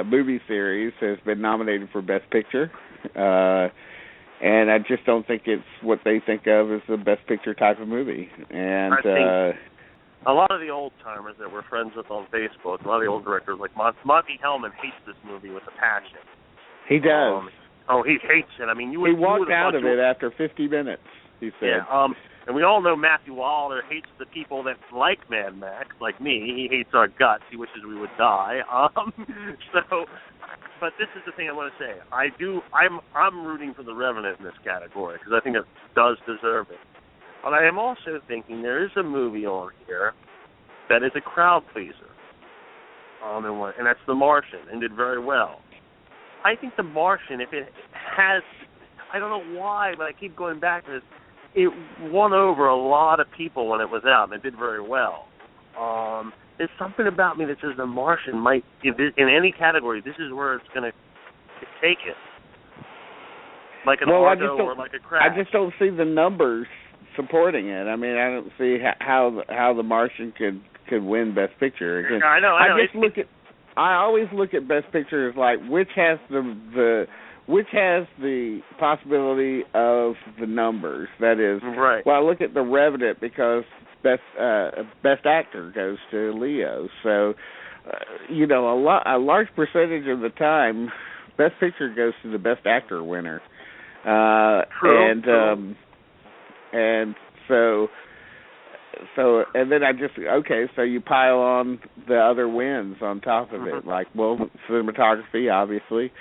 movie series has been nominated for Best Picture, and I just don't think it's what they think of as the Best Picture type of movie. And I think a lot of the old timers that we're friends with on Facebook, a lot of the old directors like Monty Hellman hates this movie with a passion. He does. He hates it. He walked out of it after 50 minutes. He said. Yeah. And we all know Matthew Waller hates the people that like Mad Max, like me. He hates our guts. He wishes we would die. But this is the thing I want to say. I'm rooting for The Revenant in this category because I think it does deserve it. But I am also thinking there is a movie on here that is a crowd pleaser. And that's The Martian, and did very well. I think The Martian, if it has, I don't know why, but I keep going back to this, it won over a lot of people when it was out, and it did very well. There's something about me that says The Martian might, in any category, this is where it's going to take it. Like an Argo or like a Crash. I just don't see the numbers supporting it. I mean, I don't see how The Martian could win Best Picture. Again, I know. I always look at Best Picture as like which has the possibility of the numbers. That is, right. Well, I look at The Revenant because Best Actor goes to Leo. So, a large percentage of the time, Best Picture goes to the Best Actor winner. True. And so and then so you pile on the other wins on top of it, like, well, cinematography, obviously.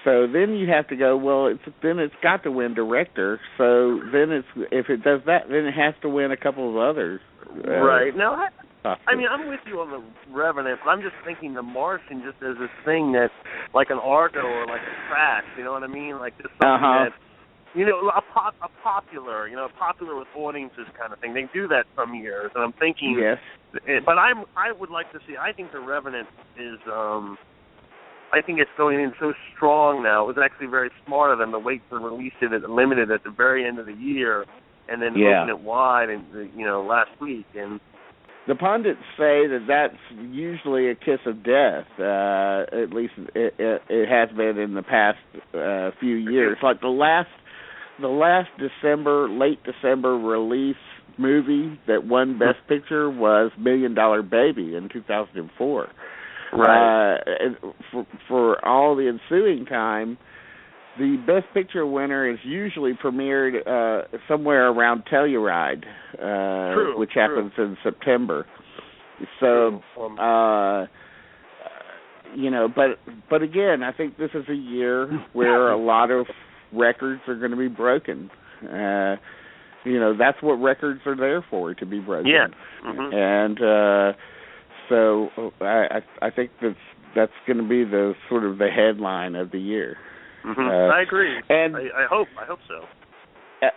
So then you have to go, well, it's got to win director. So then if it does that, then it has to win a couple of others. Right. Now, I mean, I'm with you on The Revenant, but I'm just thinking The Martian just as this thing that's like an Argo or like a Crash, you know what I mean? Like just something that, a popular with audiences kind of thing. They do that some years, and I'm thinking, yes. But I would like to see. I think The Revenant is. I think it's going in so strong now. It was actually very smart of them to wait to release it limited at the very end of the year, and then open it wide, and last week. And the pundits say that that's usually a kiss of death. At least it has been in the past few years. Like the last late December release movie that won Best Picture was $1 Million Baby in 2004. Right. For all the ensuing time, the Best Picture winner is usually premiered somewhere around Telluride, which happens in September. So, but again, I think this is a year where a lot of records are going to be broken. That's what records are there for, to be broken. Yeah. And so I think that's going to be the sort of the headline of the year. I agree, and I hope so.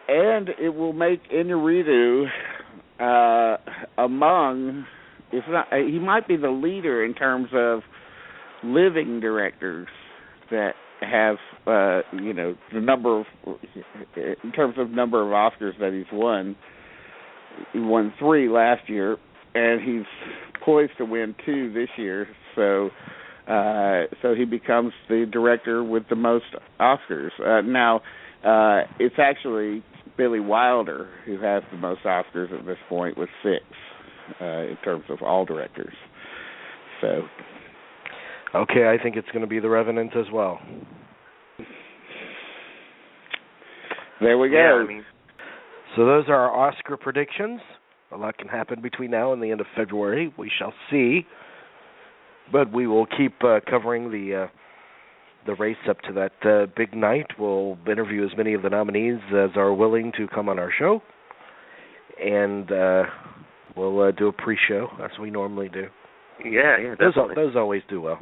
And it will make Iñárritu among, if not, he might be the leader in terms of living directors that have the number of, in terms of number of Oscars that he's won. He won 3 last year, and he's poised to win 2 this year. So he becomes the director with the most Oscars. Now, it's actually Billy Wilder who has the most Oscars at this point with 6 in terms of all directors. So. Okay, I think it's going to be The Revenant as well. There we go. Yeah, So those are our Oscar predictions. A lot can happen between now and the end of February. We shall see. But we will keep covering the race up to that big night. We'll interview as many of the nominees as are willing to come on our show. And we'll do a pre-show, as we normally do. Yeah, definitely. Those always do well.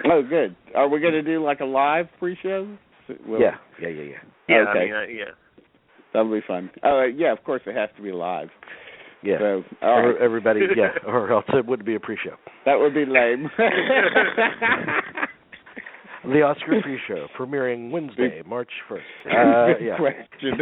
Oh, good. Are we going to do like a live pre-show? Yeah. Yeah, okay. Yeah. That'll be fun. Yeah, of course it has to be live. Yeah. So, everybody, or else it wouldn't be a pre-show. That would be lame. The Oscar pre-show, premiering Wednesday, March 1st. Question.